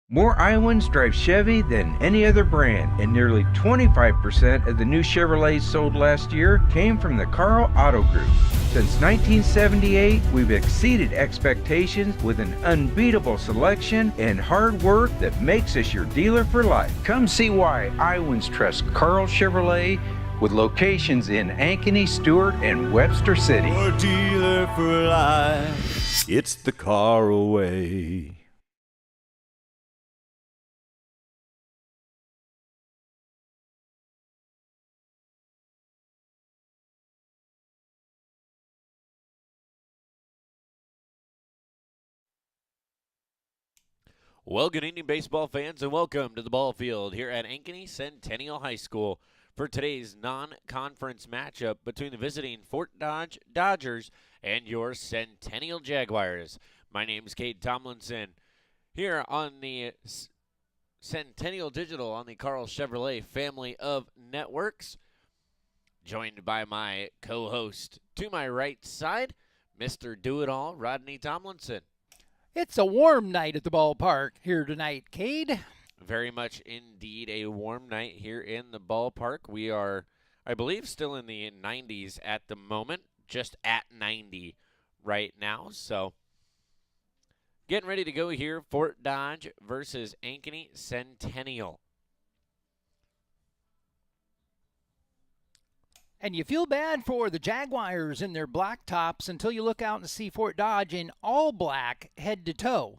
More Iowans drive Chevy than any other brand, and nearly 25% of the new Chevrolets sold last year came from the Carl Auto Group. Since 1978, we've exceeded expectations with an unbeatable selection and hard work that makes us your dealer for life. Come see why Iowans trust Carl Chevrolet with locations in Ankeny, Stewart, and Webster City. Your dealer for life. It's the Carl way. Well, good evening, baseball fans, and welcome to the ball field here at Ankeny Centennial High School for today's non-conference matchup between the visiting Fort Dodge Dodgers and your Centennial Jaguars. My name is Cade Tomlinson here on the Centennial Digital on the Carl Chevrolet family of networks, joined by my co-host to my right side, Mr. Do-It-All, Rodney Tomlinson. It's a warm night at the ballpark here tonight, Cade. Very much indeed a warm night here in the ballpark. We are, I believe, still in the 90s at the moment, just at 90 right now. So, getting ready to go here, Fort Dodge versus Ankeny Centennial. And you feel bad for the Jaguars in their black tops until you look out and see Fort Dodge in all black head to toe.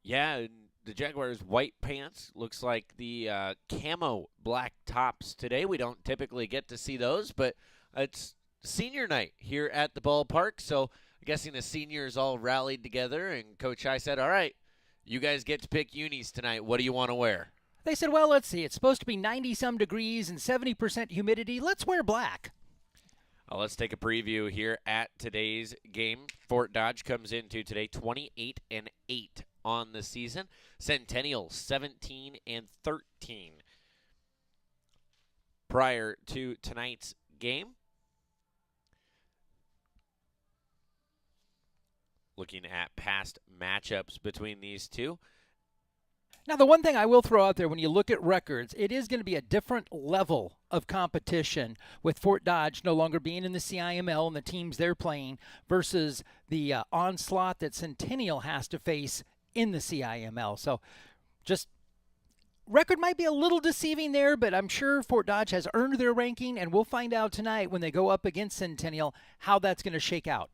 Yeah, the Jaguars' white pants looks like the camo black tops today. We don't typically get to see those, but it's senior night here at the ballpark, so I'm guessing the seniors all rallied together, and Coach High said, all right, you guys get to pick unis tonight. What do you want to wear? They said, well, let's see. It's supposed to be 90-some degrees and 70% humidity. Let's wear black. Let's take a preview here at today's game. Fort Dodge comes into today 28-8 on the season. Centennial 17-13. Prior to tonight's game, looking at past matchups between these two. Now, the one thing I will throw out there when you look at records, it is going to be a different level of competition with Fort Dodge no longer being in the CIML and the teams they're playing versus the onslaught that Centennial has to face in the CIML. So just record might be a little deceiving there, but I'm sure Fort Dodge has earned their ranking, and we'll find out tonight when they go up against Centennial how that's going to shake out.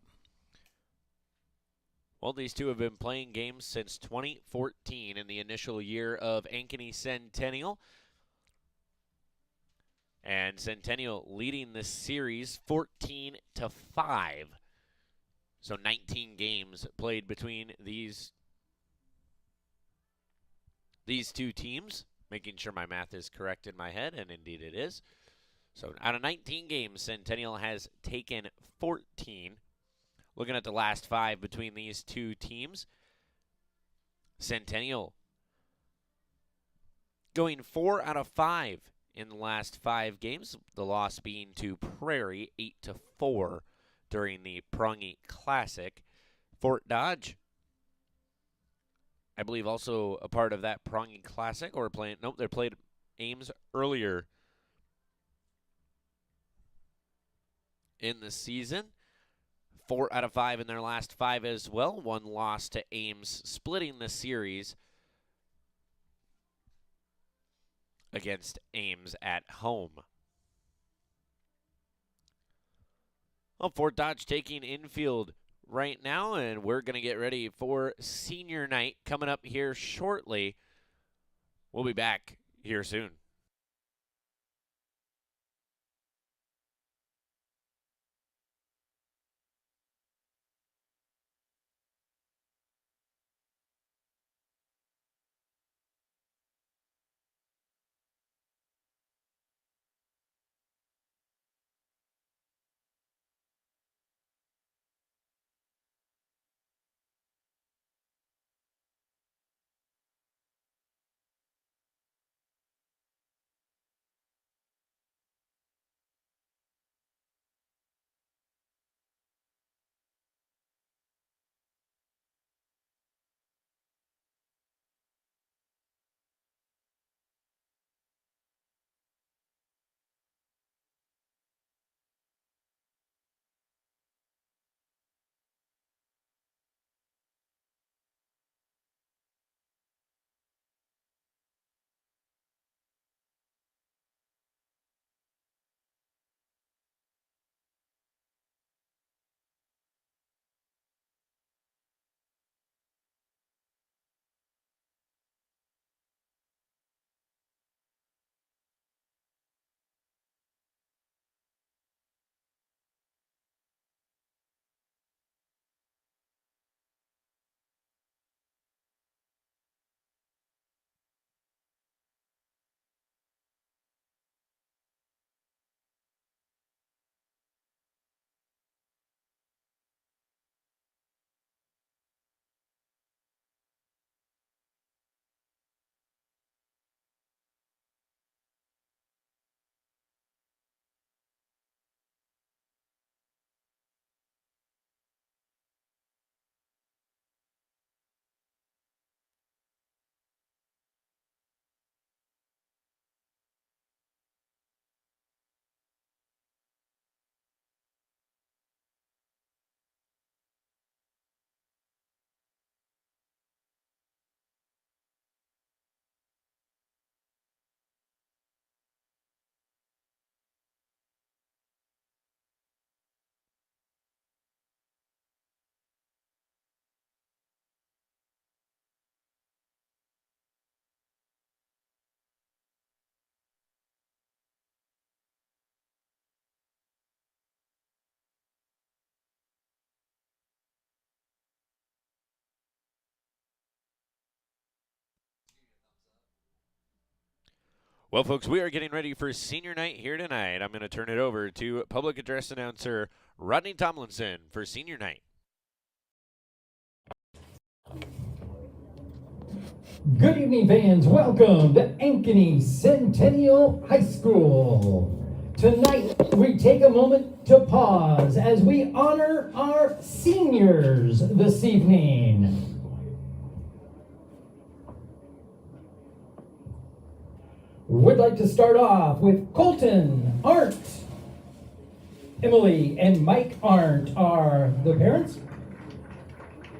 Well, these two have been playing games since 2014 in the initial year of Ankeny Centennial. And Centennial leading this series 14-5. So 19 games played between these two teams. Making sure my math is correct in my head, and indeed it is. So out of 19 games, Centennial has taken 14. Looking at the last 5 between these two teams, Centennial going 4 out of 5 in the last 5 games, the loss being to Prairie 8-4 during the Prongy Classic. Fort Dodge, I believe, also a part of that Prongy Classic, or playing, nope, they played Ames earlier in the season. 4 out of 5 in their last 5 as well. 1 loss to Ames, splitting the series against Ames at home. Well, Fort Dodge taking infield right now, and we're going to get ready for senior night coming up here shortly. We'll be back here soon. Well, folks, we are getting ready for senior night here tonight. I'm going to turn it over to public address announcer Rodney Tomlinson for senior night. Good evening, fans. Welcome to Ankeny Centennial High School. Tonight, we take a moment to pause as we honor our seniors this evening. We'd like to start off with Colton Arndt. Emily and Mike Arndt are the parents.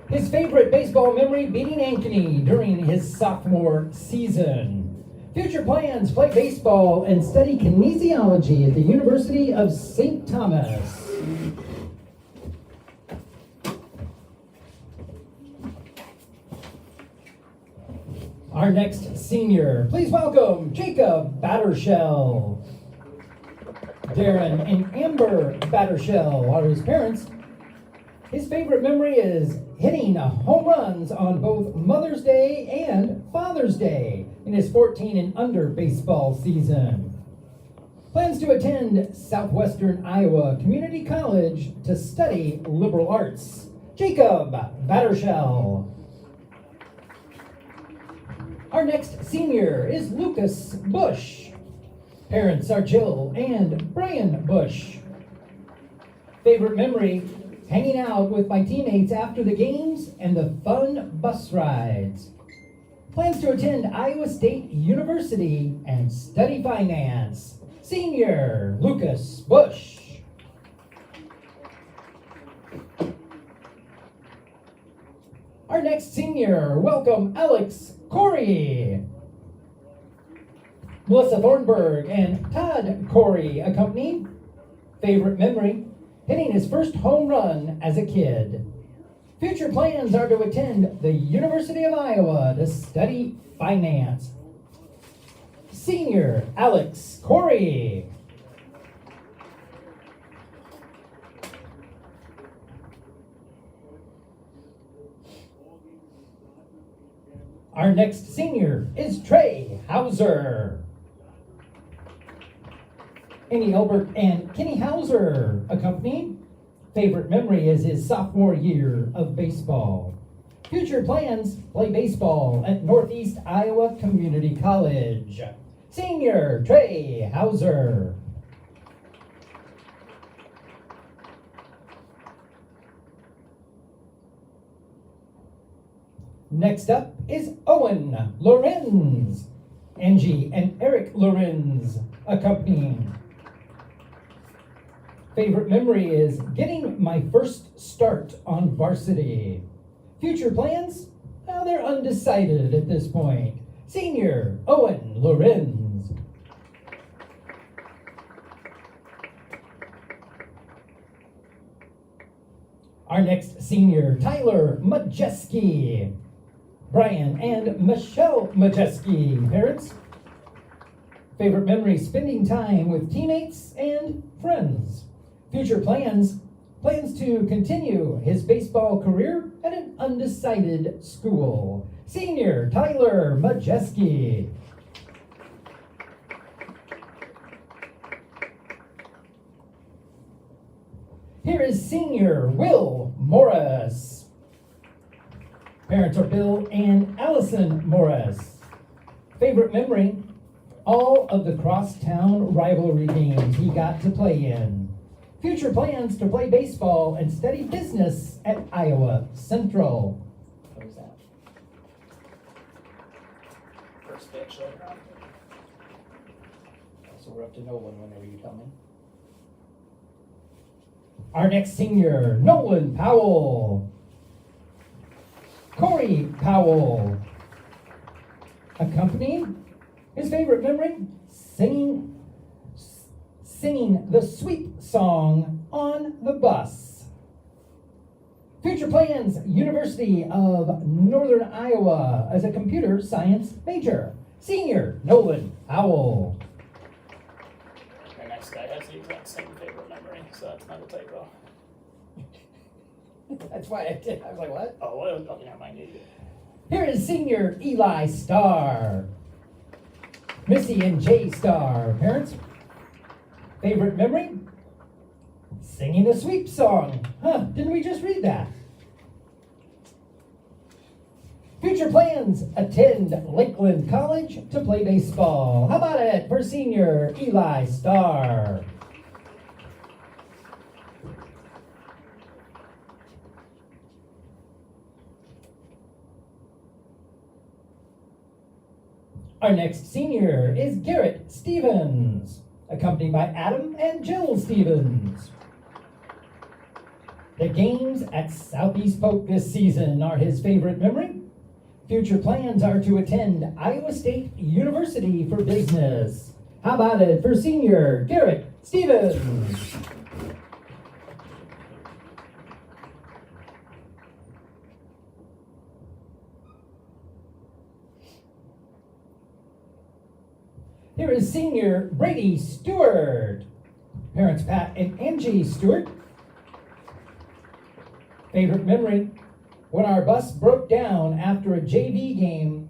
His favorite baseball memory, beating Ankeny during his sophomore season. Future plans, play baseball and study kinesiology at the University of St. Thomas. Our next senior, please welcome Jacob Battershell. Darren and Amber Battershell are his parents. His favorite memory is hitting home runs on both Mother's Day and Father's Day in his 14 and under baseball season. Plans to attend Southwestern Iowa Community College to study liberal arts. Jacob Battershell. Our next senior is Lucas Bush. Parents are Jill and Brian Bush. Favorite memory, hanging out with my teammates after the games and the fun bus rides. Plans to attend Iowa State University and study finance. Senior Lucas Bush. Our next senior, welcome Alex Corey. Melissa Thornburg and Todd Corey accompanied. Favorite memory, hitting his first home run as a kid. Future plans are to attend the University of Iowa to study finance. Senior Alex Corey. Our next senior is Trey Hauser. Annie Elbert and Kenny Hauser accompanied. Favorite memory is his sophomore year of baseball. Future plans, play baseball at Northeast Iowa Community College. Senior Trey Hauser. Next up is Owen Lorenz. Angie and Eric Lorenz accompanying. Favorite memory is getting my first start on varsity. Future plans? Well, they're undecided at this point. Senior Owen Lorenz. Our next senior, Tyler Majeski. Brian and Michelle Majeski, parents. Favorite memory, spending time with teammates and friends. Future plans to continue his baseball career at an undecided school. Senior Tyler Majeski. Here is senior Will Morris. Parents are Bill and Allison Morris. Favorite memory, all of the crosstown rivalry games he got to play in. Future plans to play baseball and study business at Iowa Central. What was that? First pitch later on. So we're up to Nolan whenever you tell me. Our next senior, Nolan Powell. Corey Powell. Accompanying his favorite memory, singing the sweet song on the bus. Future plans, University of Northern Iowa as a computer science major. Senior Nolan Powell. Your next guy has the exact same favorite memory, so that's not a typo. That's why I did. I was like, what? Oh, well, yeah, mine did. Here is senior Eli Starr. Missy and Jay Star. Parents? Favorite memory? Singing a sweep song. Huh, didn't we just read that? Future plans, attend Lakeland College to play baseball. How about it for senior Eli Starr? Our next senior is Garrett Stevens, accompanied by Adam and Jill Stevens. The games at Southeast Polk this season are his favorite memory. Future plans are to attend Iowa State University for Business. How about it for senior Garrett Stevens? Here is senior Brady Stewart. Parents Pat and Angie Stewart. Favorite memory? When our bus broke down after a JV game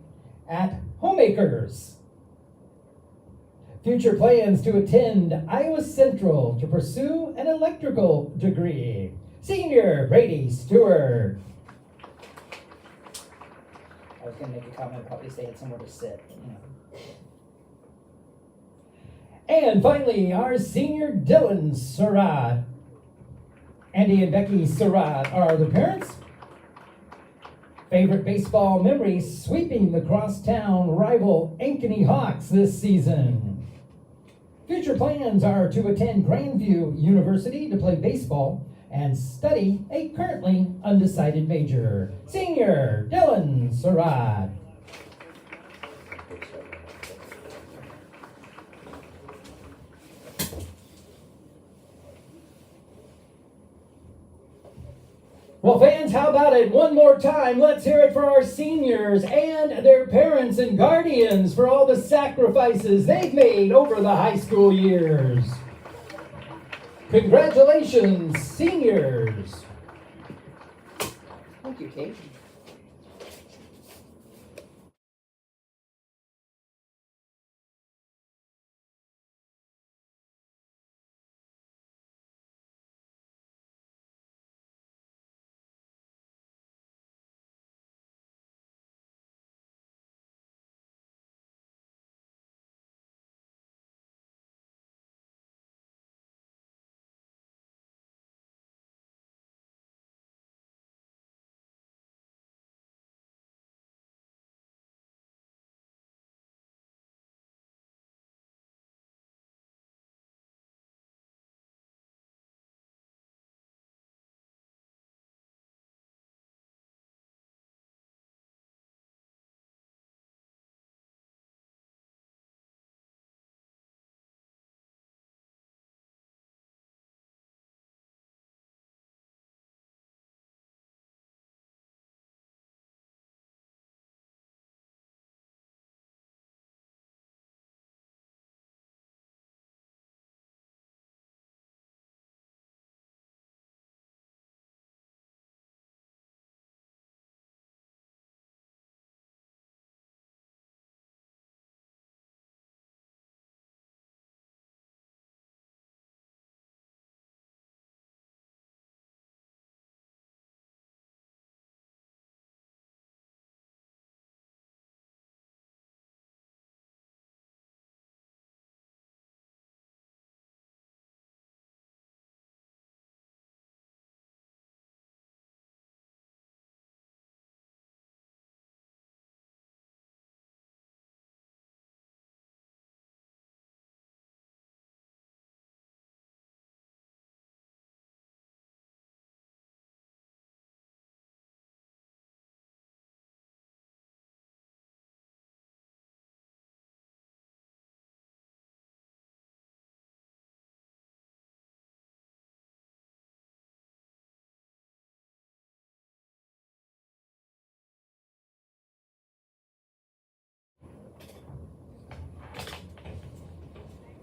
at Homemakers. Future plans to attend Iowa Central to pursue an electrical degree. Senior Brady Stewart. I was going to make a comment about at least they had somewhere to sit. And finally, our senior Dylan Surratt. Andy and Becky Surratt are the parents. Favorite baseball memory, sweeping the crosstown rival Ankeny Hawks this season. Future plans are to attend Grandview University to play baseball and study a currently undecided major. Senior Dylan Surratt. Well, fans, how about it one more time? Let's hear it for our seniors and their parents and guardians for all the sacrifices they've made over the high school years. Congratulations, seniors. Thank you, Kate.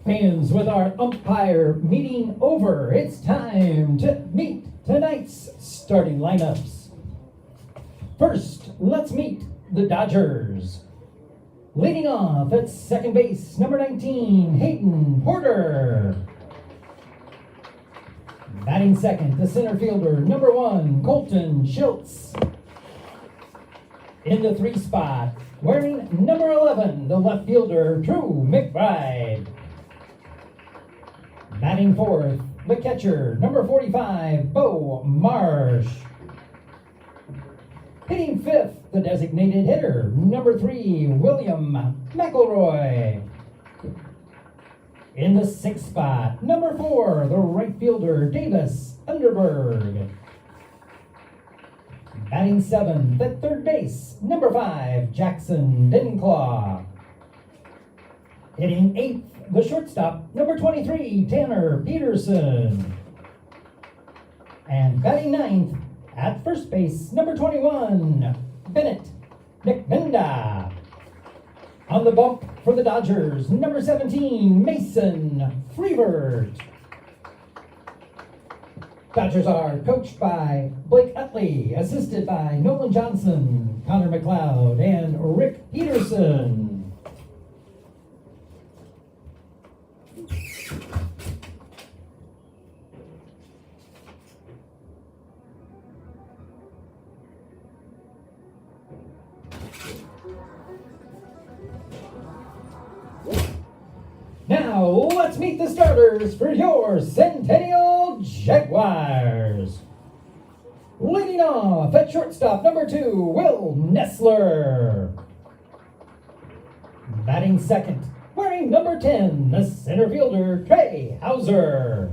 Fans, with our umpire meeting over, it's time to meet tonight's starting lineups. First, let's meet the Dodgers. Leading off at second base, number 19, Hayden Porter. Batting second, the center fielder, number 1, Colton Schultz. In the 3 spot, wearing number 11, the left fielder, Drew McBride. Batting fourth, the catcher, number 45, Bo Marsh. Hitting fifth, the designated hitter, number 3, William McElroy. In the 6th spot, number 4, the right fielder, Davis Underberg. Batting seventh at third base, number 5, Jackson Dinclaw. Hitting eighth, the shortstop, number 23, Tanner Peterson. And batting ninth, at first base, number 21, Bennett McMinda. On the bump for the Dodgers, number 17, Mason Freevert. Dodgers are coached by Blake Utley, assisted by Nolan Johnson, Connor McLeod, and Rick Peterson. Now, let's meet the starters for your Centennial Jaguars. Leading off at shortstop, number 2, Will Nessler. Batting second, wearing number 10, the center fielder, Trey Hauser.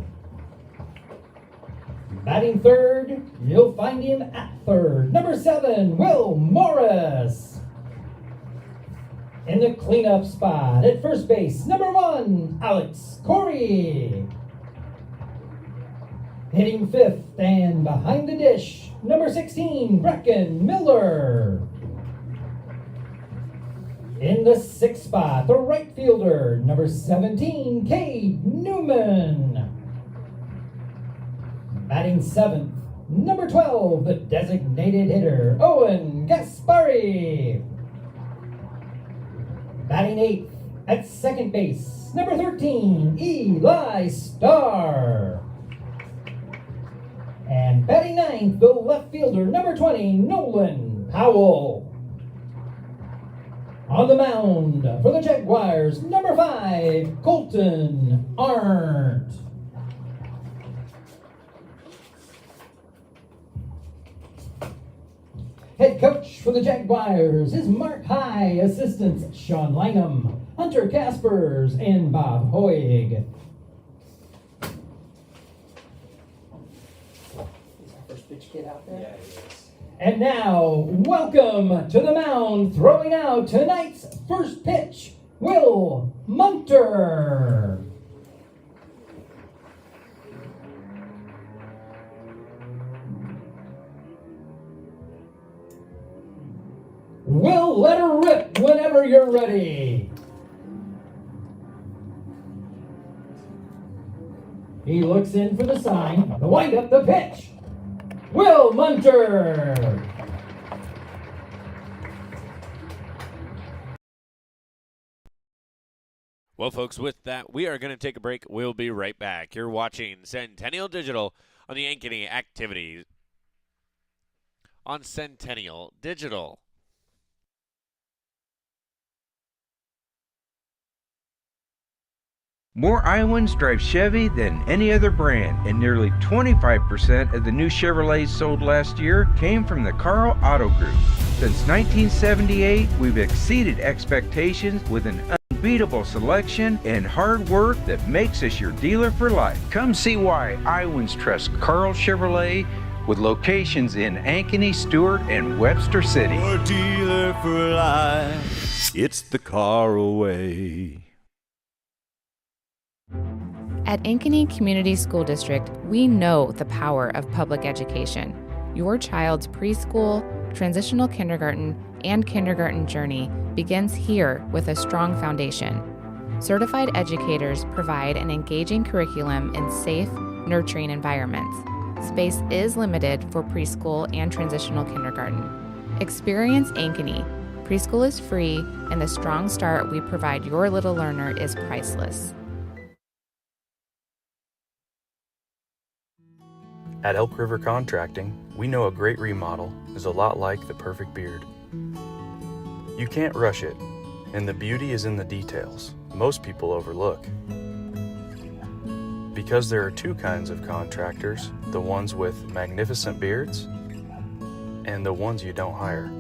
Batting third, you'll find him at third, number 7, Will Morris. In the cleanup spot at first base, number 1, Alex Corey. Hitting fifth and behind the dish, number 16, Brecken Miller. In the 6th spot, the right fielder, number 17, Cade Newman. Batting seventh, number 12, the designated hitter, Owen Gaspari. Batting eighth, at second base, number 13, Eli Starr. And batting ninth, the left fielder, number 20, Nolan Powell. On the mound for the Jaguars, number 5, Colton Arndt. Head coach for the Jaguars is Mark High, assistants Sean Lynham, Hunter Caspers, and Bob Hoig. He's our first pitch kid out there. Yeah, he is. And now, welcome to the mound, throwing out tonight's first pitch, Will Munter. Will, let her rip whenever you're ready. He looks in for the sign, the wind-up, the pitch. Will Munter. Well, folks, with that, we are going to take a break. We'll be right back. You're watching Centennial Digital on the Ankeny Activities on Centennial Digital. More Iowans drive Chevy than any other brand, and nearly 25% of the new Chevrolets sold last year came from the Carl Auto Group. Since 1978, we've exceeded expectations with an unbeatable selection and hard work that makes us your dealer for life. Come see why Iowans trust Carl Chevrolet, with locations in Ankeny, Stewart, and Webster City. Your dealer for life. It's the Carlway. At Ankeny Community School District, we know the power of public education. Your child's preschool, transitional kindergarten, and kindergarten journey begins here with a strong foundation. Certified educators provide an engaging curriculum in safe, nurturing environments. Space is limited for preschool and transitional kindergarten. Experience Ankeny, Preschool is free, and the strong start we provide your little learner is priceless. At Elk River Contracting, we know a great remodel is a lot like the perfect beard. You can't rush it, and the beauty is in the details most people overlook. Because there are two kinds of contractors, the ones with magnificent beards and the ones you don't hire.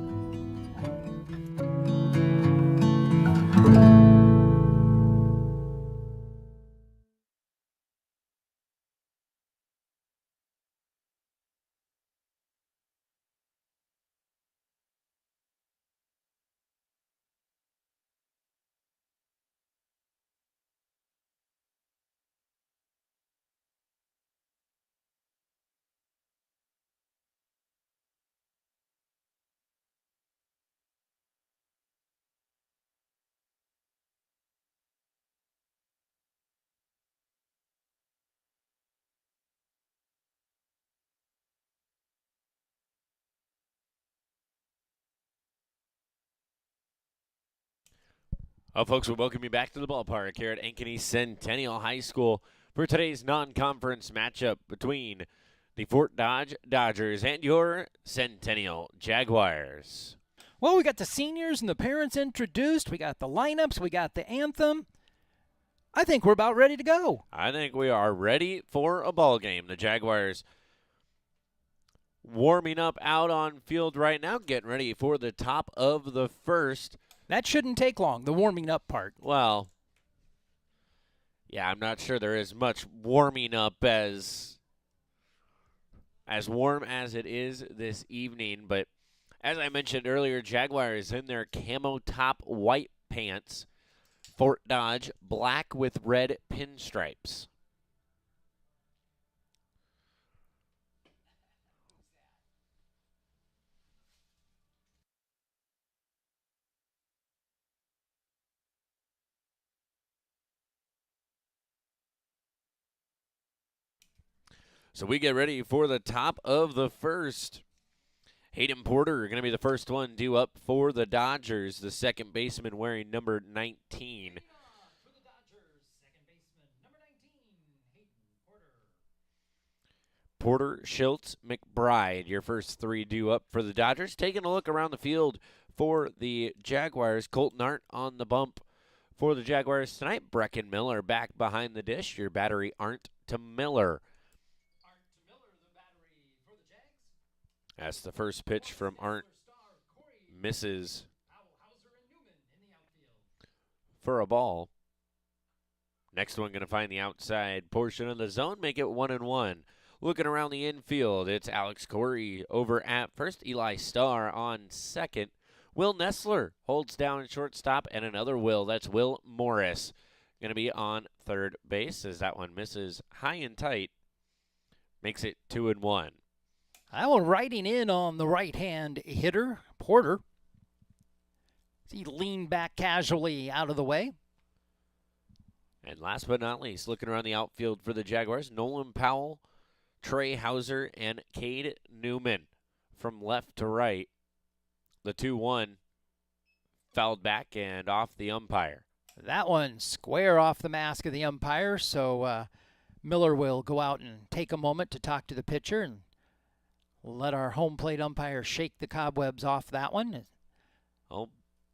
Well, folks, we welcome you back to the ballpark here at Ankeny Centennial High School for today's non-conference matchup between the Fort Dodge Dodgers and your Centennial Jaguars. Well, we got the seniors and the parents introduced. We got the lineups. We got the anthem. I think we're about ready to go. I think we are ready for a ball game. The Jaguars warming up out on field right now, getting ready for the top of the first. That shouldn't take long, the warming up part. Well, yeah, I'm not sure there is much warming up as warm as it is this evening, but as I mentioned earlier, Jaguars in their camo top white pants, Fort Dodge black with red pinstripes. So we get ready for the top of the first. Hayden Porter going to be the first one due up for the Dodgers, the second baseman wearing number 19. Porter, Schultz, McBride, your first three due up for the Dodgers. Taking a look around the field for the Jaguars. Colton Hart on the bump for the Jaguars tonight. Brecken Miller back behind the dish. Your battery Arndt to Miller. That's the first pitch from Arndt. Misses for a ball. Next one going to find the outside portion of the zone, make it 1-1. Looking around the infield, it's Alex Corey over at first, Eli Starr on second. Will Nessler holds down shortstop, and another Will. That's Will Morris. Going to be on third base as that one misses high and tight. Makes it 2-1. That one riding in on the right-hand hitter, Porter. He leaned back casually out of the way. And last but not least, looking around the outfield for the Jaguars, Nolan Powell, Trey Hauser, and Cade Newman from left to right. The 2-1 fouled back and off the umpire. That one square off the mask of the umpire, so Miller will go out and take a moment to talk to the pitcher and let our home plate umpire shake the cobwebs off that one. Well,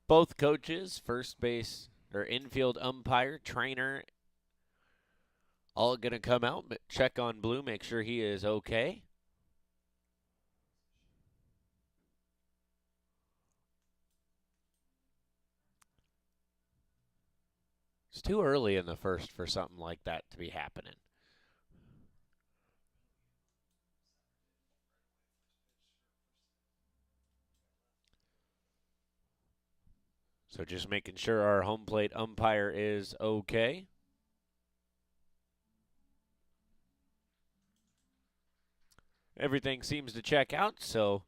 both coaches, first base or infield umpire, trainer, all going to come out, but check on Blue, make sure he is okay. It's too early in the first for something like that to be happening. So just making sure our home plate umpire is okay. Everything seems to check out, so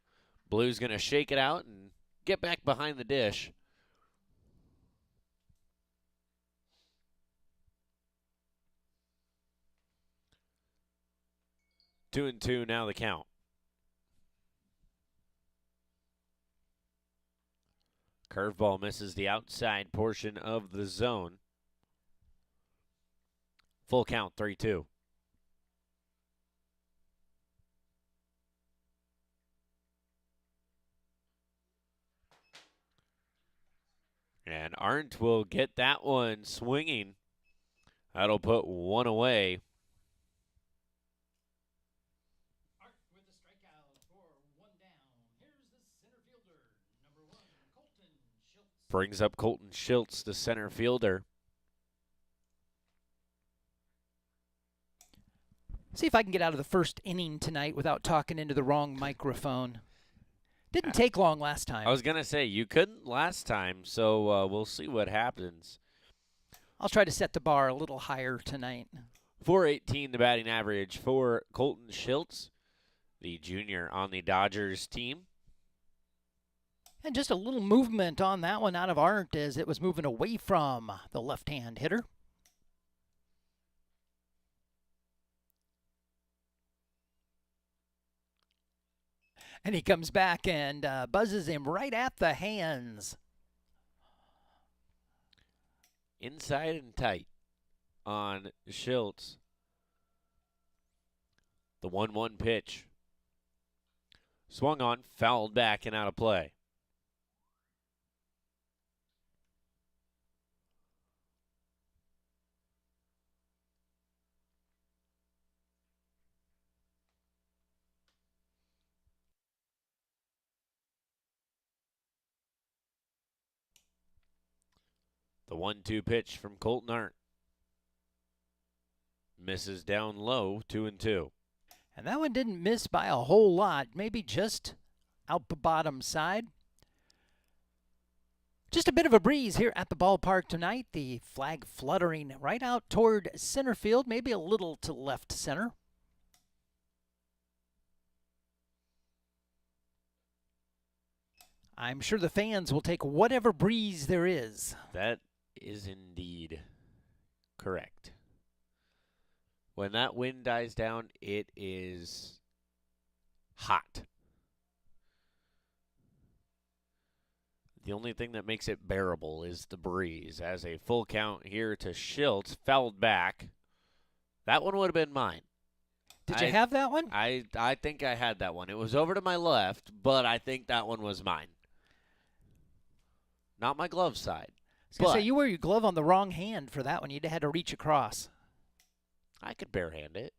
Blue's going to shake it out and get back behind the dish. Two and two now the count. Curveball misses the outside portion of the zone. Full count, 3-2. And Arndt will get that one swinging. That'll put one away. Arndt with the strikeout for one down. Here's the center fielder, number 1, Colton Schultz. Brings up Colton Schultz, the center fielder. See if I can get out of the first inning tonight without talking into the wrong microphone. Didn't take long last time. I was going to say, you couldn't last time, so we'll see what happens. I'll try to set the bar a little higher tonight. .418 the batting average for Colton Schultz, the junior on the Dodgers team. And just a little movement on that one out of Arndt as it was moving away from the left-hand hitter. And he comes back and buzzes him right at the hands. Inside and tight on Schultz. The 1-1 pitch. Swung on, fouled back and out of play. The 1-2 pitch from Colton Arndt. Misses down low, 2-2. And that one didn't miss by a whole lot, maybe just out the bottom side. Just a bit of a breeze here at the ballpark tonight. The flag fluttering right out toward center field, maybe a little to left center. I'm sure the fans will take whatever breeze there is. That is indeed correct. When that wind dies down, it is hot. The only thing that makes it bearable is the breeze. As a full count here to Schultz, fouled back. That one would have been mine. Did you have that one? I think I had that one. It was over to my left, but I think that one was mine. Not my glove side. I was going to say, you wear your glove on the wrong hand for that one. You'd have had to reach across. I could barehand it.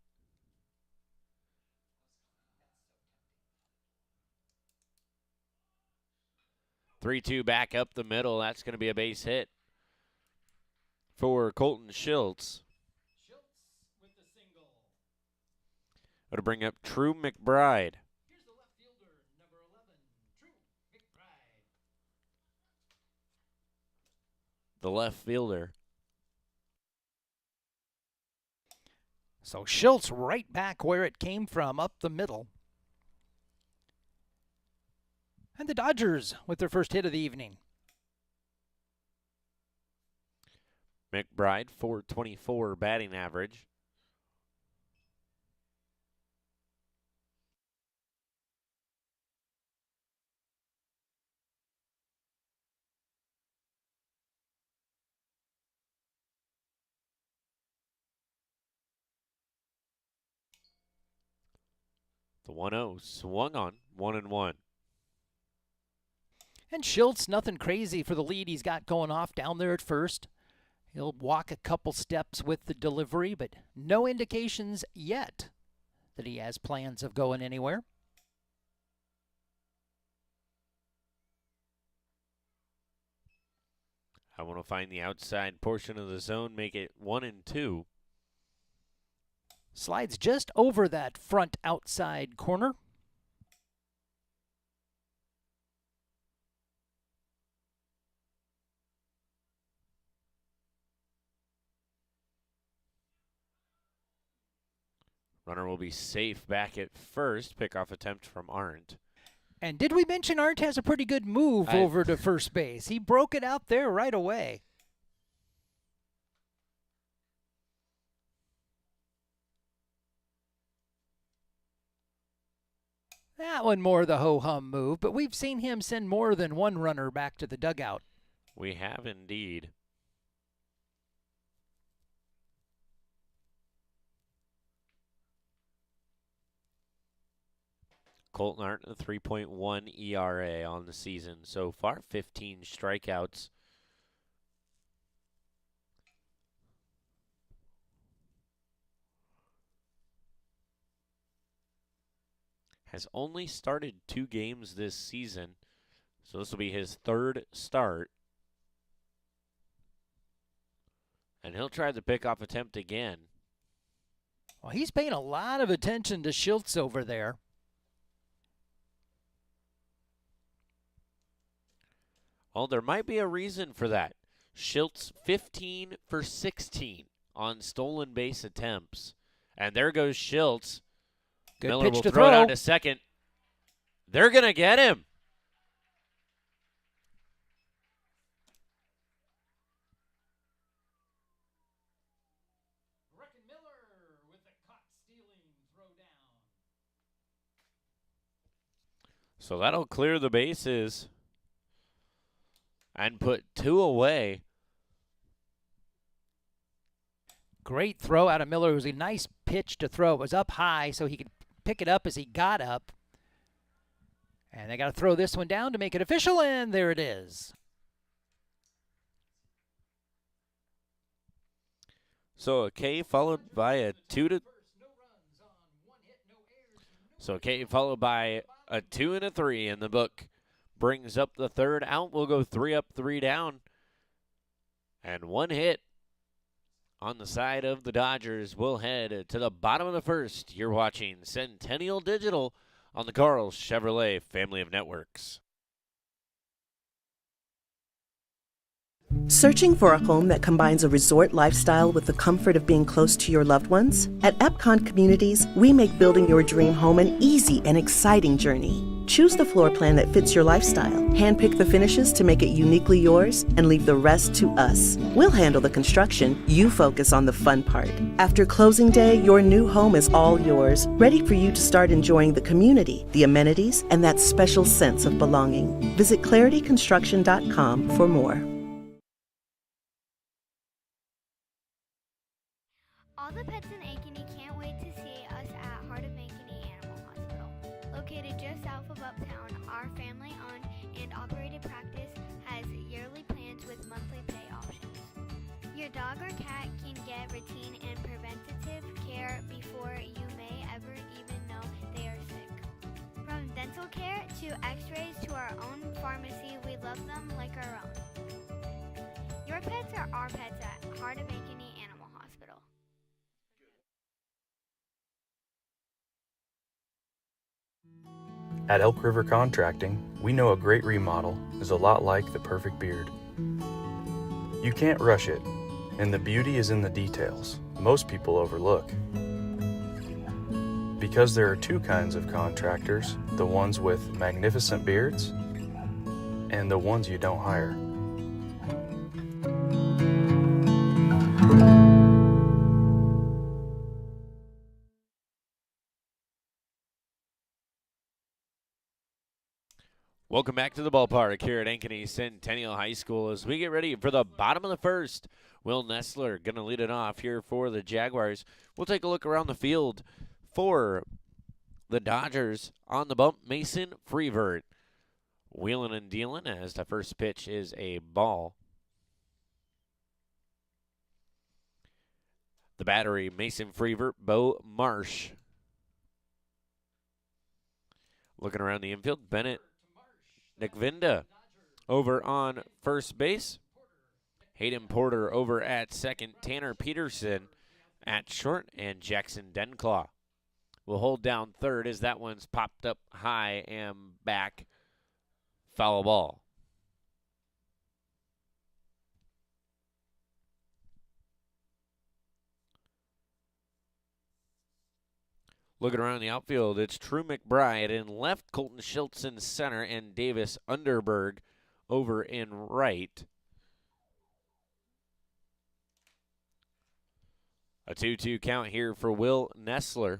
Three-two back up the middle. That's going to be a base hit for Colton Schultz. Schultz with the single. It'll bring up True McBride. Here's the left fielder, number 11, True McBride. The left fielder. So Schultz right back where it came from, up the middle. And the Dodgers with their first hit of the evening. McBride, .424 batting average. The 1-0 swung on, 1-1. And Schultz, nothing crazy for the lead he's got going off down there at first. He'll walk a couple steps with the delivery, but no indications yet that he has plans of going anywhere. I want to find the outside portion of the zone, make it 1-2. Slides just over that front outside corner. Runner will be safe back at first. Pickoff attempt from Arndt. And did we mention Arndt has a pretty good move over to first base? He broke it out there right away. That one more the ho-hum move, but we've seen him send more than one runner back to the dugout. We have indeed. Colton Hart, a 3.1 ERA on the season so far, 15 strikeouts. Has only started 2 games this season, so this will be his 3rd start. And he'll try the pickoff attempt again. Well, he's paying a lot of attention to Schultz over there. Oh, there might be a reason for that. Schultz 15 for 16 on stolen base attempts. And there goes Schultz. Good Miller pitch will to throw it throw. out to second. They're going to get him. Miller with a caught stealing throw down. So that'll clear the bases and put 2 away. Great throw out of Miller. It was a nice pitch to throw. It was up high so he could pick it up as he got up. And they got to throw this one down to make it official, and there it is. So a K followed by a 2 to So a K followed by a 2 and a 3 in the book. Brings up the 3rd out. We'll go 3 up, 3 down. And 1 hit on the side of the Dodgers. We'll head to the bottom of the 1st. You're watching Centennial Digital on the Carl Chevrolet family of networks. Searching for a home that combines a resort lifestyle with the comfort of being close to your loved ones? At Epcon Communities, we make building your dream home an easy and exciting journey. Choose the floor plan that fits your lifestyle, handpick the finishes to make it uniquely yours, and leave the rest to us. We'll handle the construction, you focus on the fun part. After closing day, your new home is all yours, ready for you to start enjoying the community, the amenities, and that special sense of belonging. Visit clarityconstruction.com for more. All the pets in Ankeny can't wait to see us at Heart of Ankeny Animal Hospital. Located just south of Uptown, our family-owned and operated practice has yearly plans with monthly pay options. Your dog or cat can get routine and preventative care before you may ever even know they are sick. From dental care to x-rays to our own pharmacy, we love them like our own. Your pets are our pets at Heart of Ankeny Animal Hospital. At Elk River Contracting, we know a great remodel is a lot like the perfect beard. You can't rush it, and the beauty is in the details most people overlook. Because there are 2 kinds of contractors, the ones with magnificent beards and the ones you don't hire. Welcome back to the ballpark here at Ankeny Centennial High School as we get ready for the bottom of the 1st. Will Nessler going to lead it off here for the Jaguars. We'll take a look around the field for the Dodgers. On the bump, Mason Freevert. Wheeling and dealing as the first pitch is a ball. The battery, Mason Freevert, Bo Marsh. Looking around the infield, Bennett Nickvinda over on first base. Hayden Porter over at second. Tanner Peterson at short. And Jackson Denclaw will hold down third as that one's popped up high and back. Foul ball. Looking around the outfield, it's True McBride in left, Colton Schultz in center, and Davis Underberg over in right. A 2-2 count here for Will Nessler.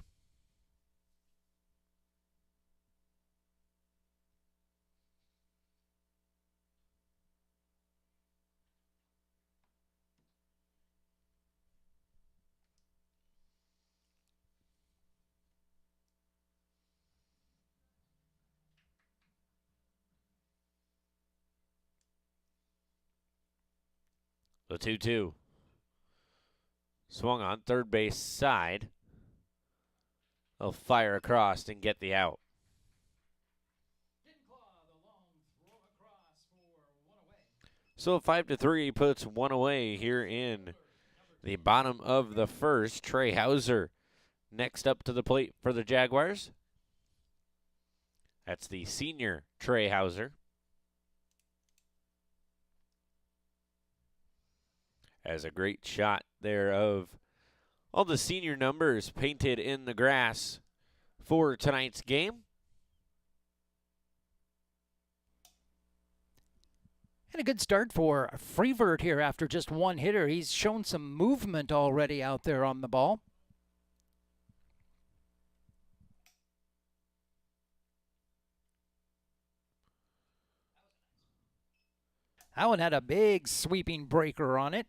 The 2-2. Swung on third base side. They'll fire across and get the out. So a 5-3 puts one away here in the bottom of the first. Trey Hauser next up to the plate for the Jaguars. That's the senior Trey Hauser. As a great shot there of all the senior numbers painted in the grass for tonight's game. And a good start for Freevert here after just one hitter. He's shown some movement already out there on the ball. That one had a big sweeping breaker on it.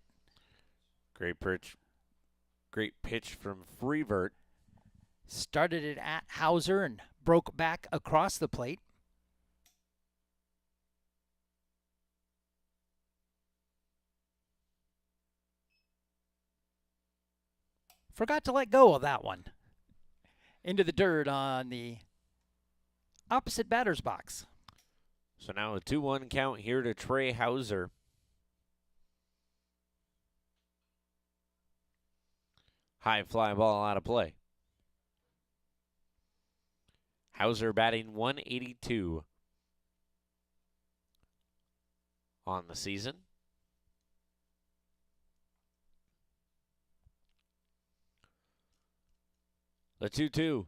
Great pitch from Freevert. Started it at Hauser and broke back across the plate. Forgot to let go of that one. Into the dirt on the opposite batter's box. So now a 2-1 count here to Trey Hauser. High fly ball out of play. Hauser batting 182 on the season. The 2-2.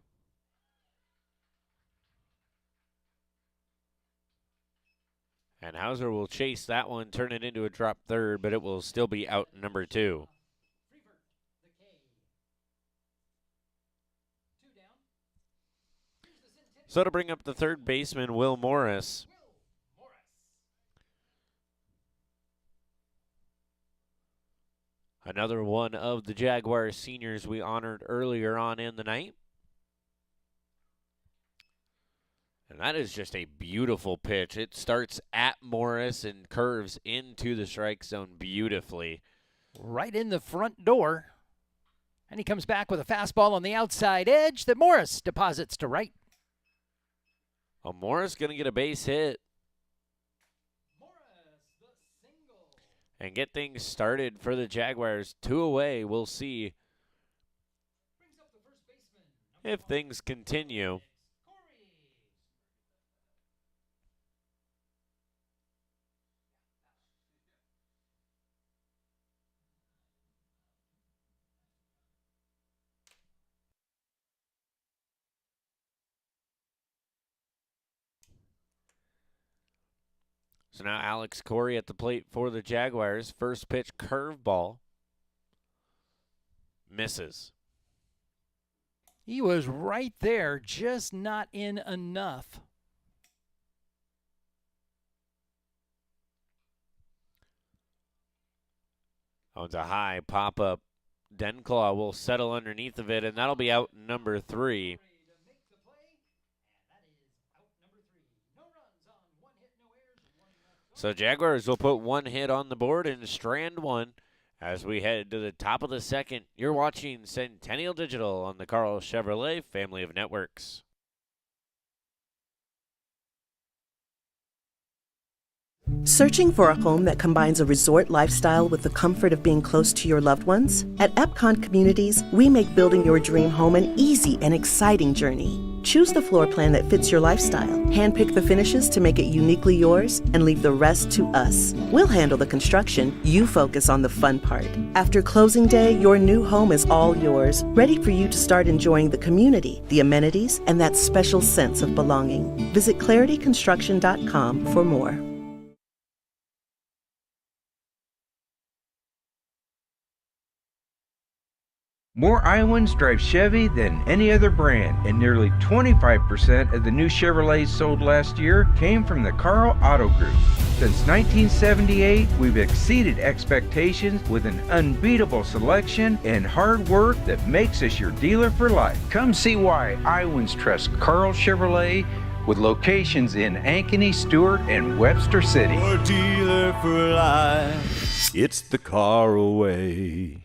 And Hauser will chase that one, turn it into a drop third, but it will still be out number 2. So to bring up the third baseman, Will Morris. Another one of the Jaguars seniors we honored earlier on in the night. And that is just a beautiful pitch. It starts at Morris and curves into the strike zone beautifully. Right in the front door. And he comes back with a fastball on the outside edge that Morris deposits to right. Oh, Morris going to get a base hit. And get things started for the Jaguars. 2 away. We'll see if things continue. So now Alex Corey at the plate for the Jaguars. First pitch curveball. Misses. He was right there, just not in enough. Oh, it's a high pop-up. Denclaw will settle underneath of it, and that'll be out number 3. So Jaguars will put 1 hit on the board and strand 1 as we head to the top of the second. You're watching Centennial Digital on the Carl Chevrolet family of networks. Searching for a home that combines a resort lifestyle with the comfort of being close to your loved ones? At Epcon Communities, we make building your dream home an easy and exciting journey. Choose the floor plan that fits your lifestyle, handpick the finishes to make it uniquely yours, and leave the rest to us. We'll handle the construction, you focus on the fun part. After closing day, your new home is all yours, ready for you to start enjoying the community, the amenities, and that special sense of belonging. Visit clarityconstruction.com for more. More Iowans drive Chevy than any other brand, and nearly 25% of the new Chevrolets sold last year came from the Carl Auto Group. Since 1978, we've exceeded expectations with an unbeatable selection and hard work that makes us your dealer for life. Come see why Iowans trust Carl Chevrolet with locations in Ankeny, Stewart, and Webster City. Your dealer for life. It's the Caraway.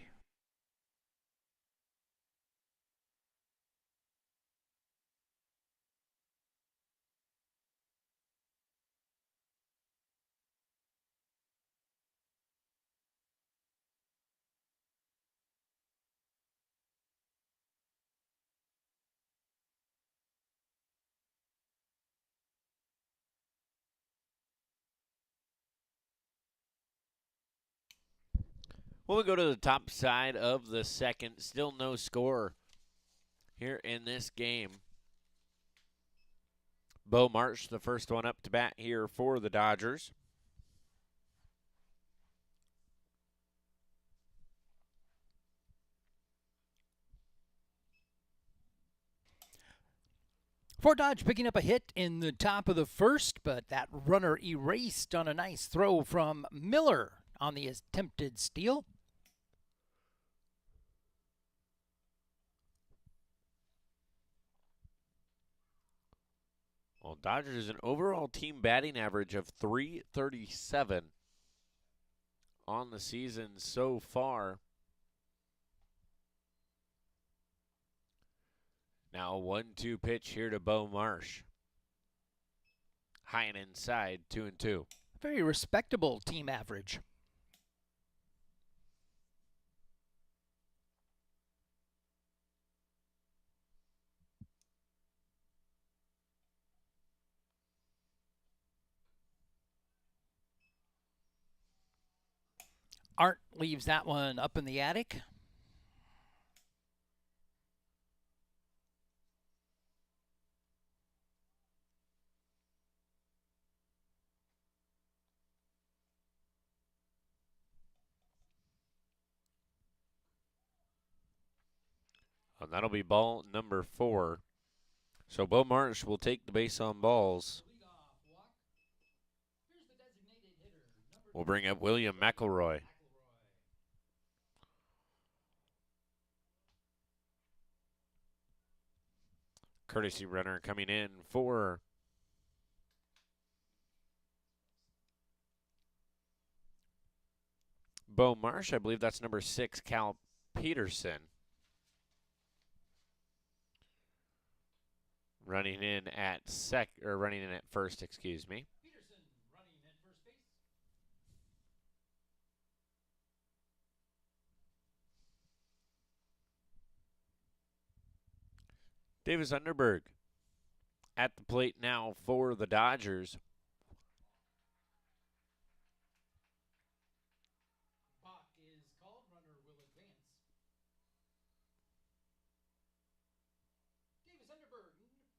Well, we go to the top side of the second. Still no score here in this game. Bo Marsh, the first one up to bat here for the Dodgers. Fort Dodge picking up a hit in the top of the first, but that runner erased on a nice throw from Miller on the attempted steal. Well, Dodgers an overall team batting average of .337 on the season so far. Now a 1-2 pitch here to Bo Marsh. High and inside, 2-2. Very respectable team average. Art leaves that one up in the attic. And that'll be ball number 4. So Bo Marsh will take the base on balls. We'll bring up William McElroy. Courtesy runner coming in for Bo Marsh. I believe that's number 6, Cal Peterson. Running in at first, excuse me. Peterson running at first base. Davis Underberg at the plate now for the Dodgers. Balk is called. Runner will advance. Davis Underberg is on deck.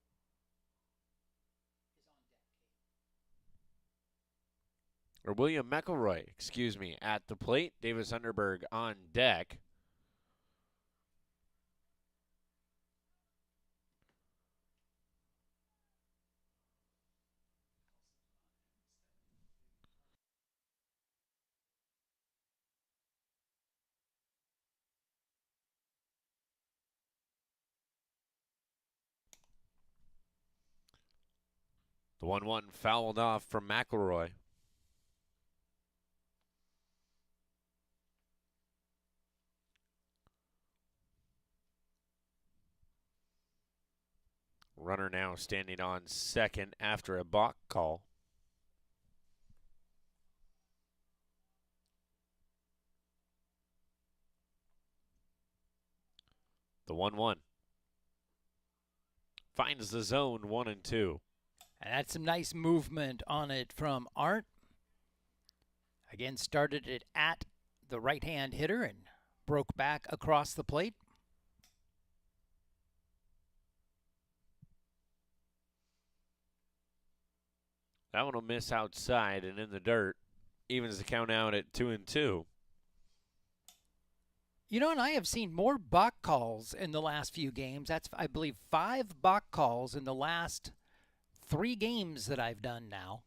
Or William McElroy, excuse me, at the plate. Davis Underberg on deck. The 1-1 fouled off from McElroy. Runner now standing on second after a balk call. The 1-1 finds the zone 1-2. And that's some nice movement on it from Art. Again, started it at the right-hand hitter and broke back across the plate. That one will miss outside and in the dirt. Evens the count out at 2-2. You know, and I have seen more balk calls in the last few games. That's, I believe, 5 balk calls in the last 3 games that I've done now.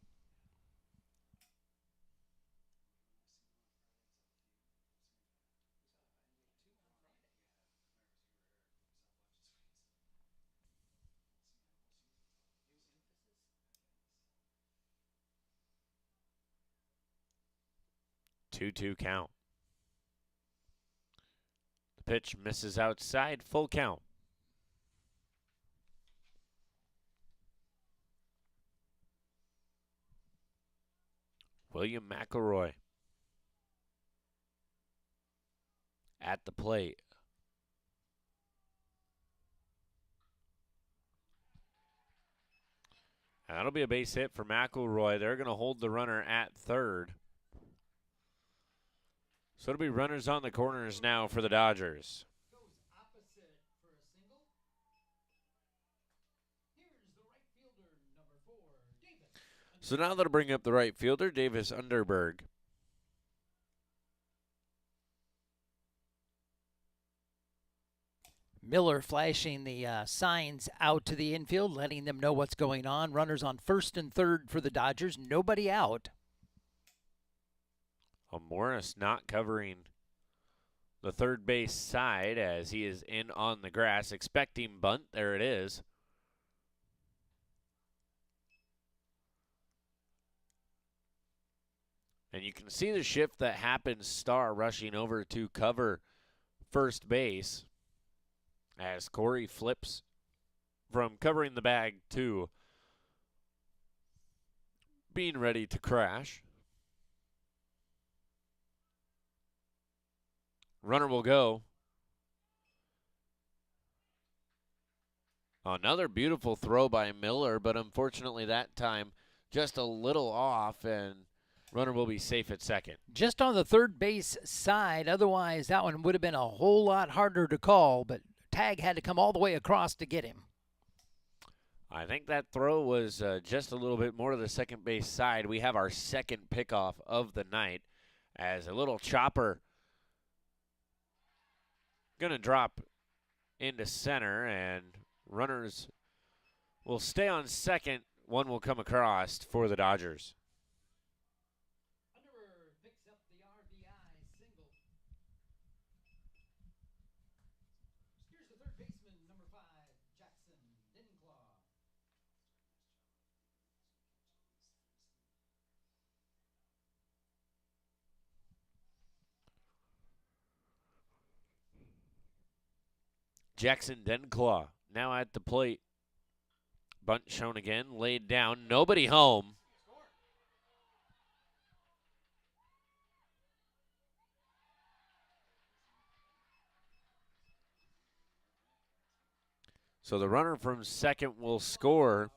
2-2 count. The pitch misses outside, full count. William McElroy at the plate. And that'll be a base hit for McElroy. They're going to hold the runner at third. So it'll be runners on the corners now for the Dodgers. So now that'll bring up the right fielder, Davis Underberg. Miller flashing the signs out to the infield, letting them know what's going on. Runners on first and third for the Dodgers. Nobody out. Morris not covering the third base side as he is in on the grass, expecting bunt. There it is. And you can see the shift that happens. Starr rushing over to cover first base as Corey flips from covering the bag to being ready to crash. Runner will go. Another beautiful throw by Miller, but unfortunately that time just a little off, and runner will be safe at second. Just on the third base side. Otherwise, that one would have been a whole lot harder to call, but Tag had to come all the way across to get him. I think that throw was just a little bit more to the second base side. We have our second pickoff of the night as a little chopper going to drop into center, and runners will stay on second. One will come across for the Dodgers. Underberg picks up the RBI single. Here's the third baseman, number 5, Jackson Dinclaw. Jackson Denclaw now at the plate. Bunt shown again, laid down, nobody home. So the runner from second will score.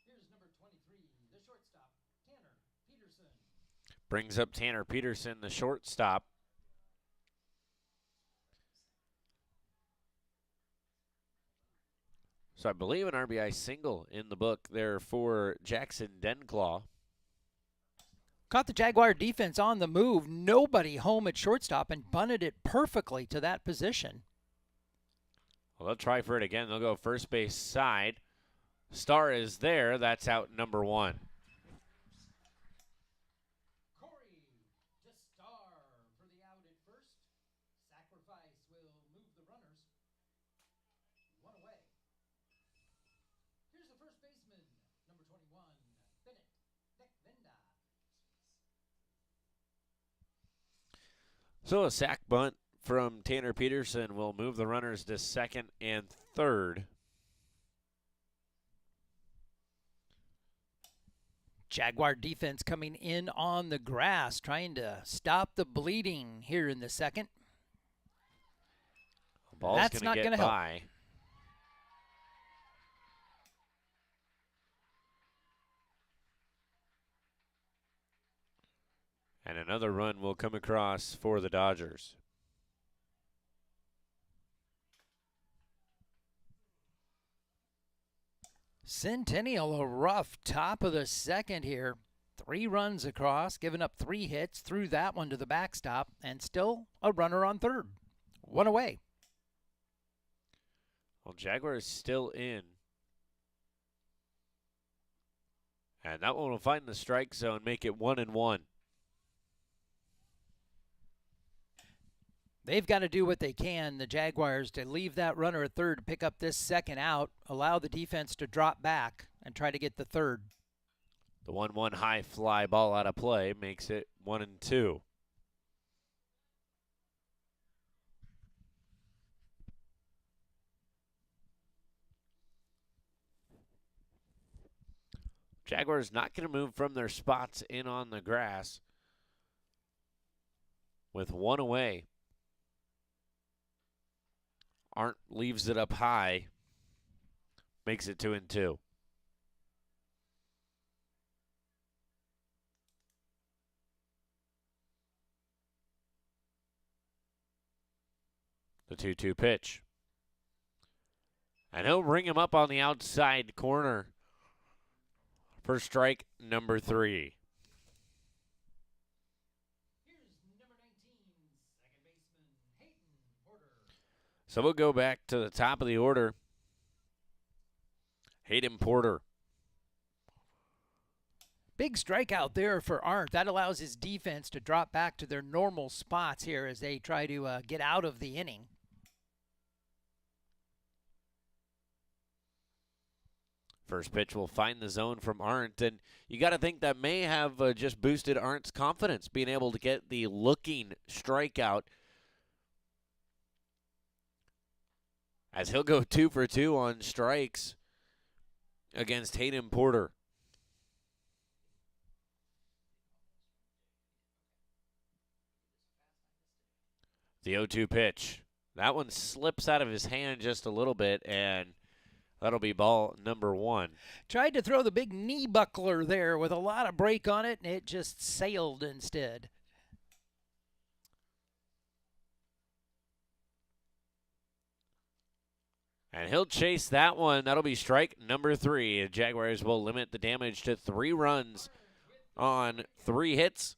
Here's number 23, the shortstop, Tanner Peterson. Brings up Tanner Peterson, the shortstop. So I believe an RBI single in the book there for Jackson Denclaw. Caught the Jaguar defense on the move. Nobody home at shortstop and bunted it perfectly to that position. Well, they'll try for it again. They'll go first base side. Starr is there. That's out number 1. Corey to Starr for the out at first. Sacrifice will move the runners. 1 away. Here's the first baseman, number 21, Bennett Dekvenda. So a sac bunt from Tanner Peterson will move the runners to second and third. Jaguar defense coming in on the grass, trying to stop the bleeding here in the second. Ball's That's not going to help. And another run will come across for the Dodgers. Centennial, a rough top of the second here. 3 runs across, giving up 3 hits, threw that one to the backstop, and still a runner on third. 1 away. Well, Jaguars still in. And that one will find the strike zone, make it 1-1. They've got to do what they can, the Jaguars, to leave that runner at third, pick up this second out, allow the defense to drop back. and try to get the third. The 1-1 high fly ball out of play makes it 1-2. Jaguars not going to move from their spots in on the grass with one away. Arndt leaves it up high, makes it 2-2. The 2-2 pitch. And he'll ring him up on the outside corner for strike number 3. So we'll go back to the top of the order. Hayden Porter. Big strikeout there for Arndt. That allows his defense to drop back to their normal spots here as they try to get out of the inning. First pitch will find the zone from Arndt, and you got to think that may have just boosted Arndt's confidence, being able to get the looking strikeout, as he'll go 2 for 2 on strikes against Hayden Porter. The 0-2 pitch. That one slips out of his hand just a little bit, and that'll be ball number 1. Tried to throw the big knee buckler there with a lot of break on it, and it just sailed instead. And he'll chase that one. That'll be strike number 3. The Jaguars will limit the damage to 3 runs on 3 hits.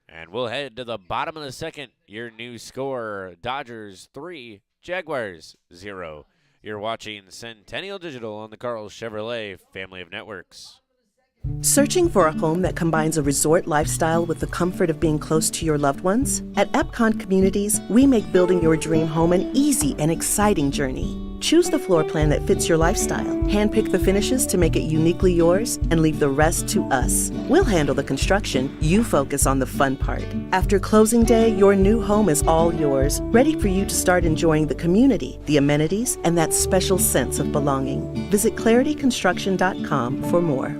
And we'll head to the bottom of the second. Your new score, Dodgers 3, Jaguars 0. You're watching Centennial Digital on the Carl Chevrolet family of networks. Searching for a home that combines a resort lifestyle with the comfort of being close to your loved ones? At Epcon Communities, we make building your dream home an easy and exciting journey. Choose the floor plan that fits your lifestyle, handpick the finishes to make it uniquely yours, and leave the rest to us. We'll handle the construction, you focus on the fun part. After closing day, your new home is all yours, ready for you to start enjoying the community, the amenities, and that special sense of belonging. Visit clarityconstruction.com for more.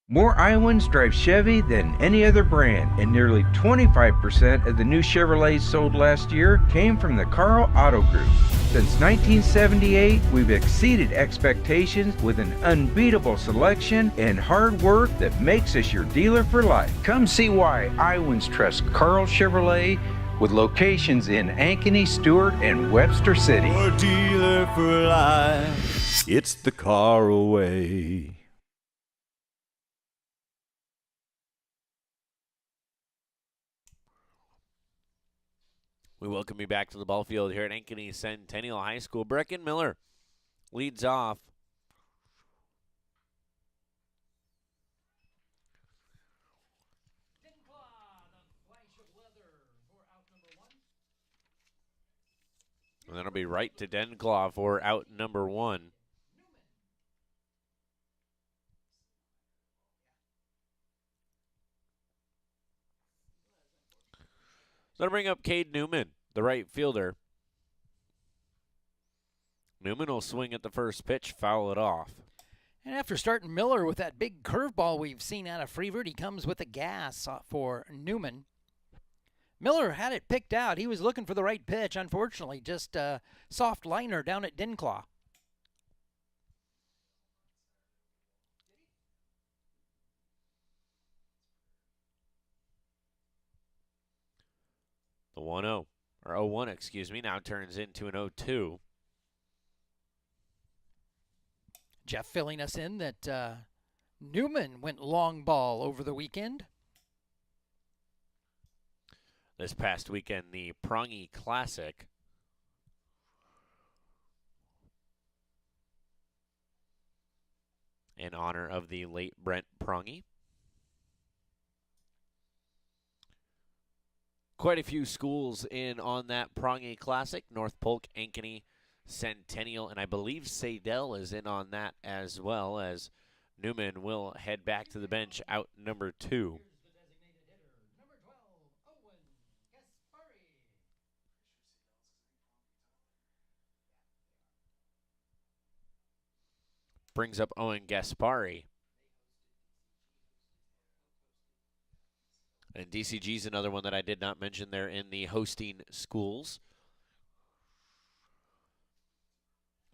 More Iowans drive Chevy than any other brand, and nearly 25% of the new Chevrolets sold last year came from the Carl Auto Group. Since 1978, we've exceeded expectations with an unbeatable selection and hard work that makes us your dealer for life. Come see why Iowans trust Carl Chevrolet, with locations in Ankeny, Stewart, and Webster City. Your dealer for life. It's the Carl way. We welcome you back to the ball field here at Ankeny Centennial High School. Brecken Miller leads off. And that'll be right to Denclaw for out number 1. So that'll bring up Cade Newman, the right fielder. Newman will swing at the first pitch, foul it off. And after starting Miller with that big curveball we've seen out of Freevert, he comes with a gas for Newman. Miller had it picked out. He was looking for the right pitch. Unfortunately, just a soft liner down at Denclaw. The 1-0, or 0-1, excuse me, now turns into an 0-2. Jeff filling us in that Newman went long ball over the weekend. This past weekend, the Prongy Classic. In honor of the late Brent Prongy. Quite a few schools in on that Prongy Classic. North Polk, Ankeny, Centennial, and I believe Sadell is in on that as well, as Newman will head back to the bench out number 2. Brings up Owen Gaspari. And DCG is another one that I did not mention there in the hosting schools.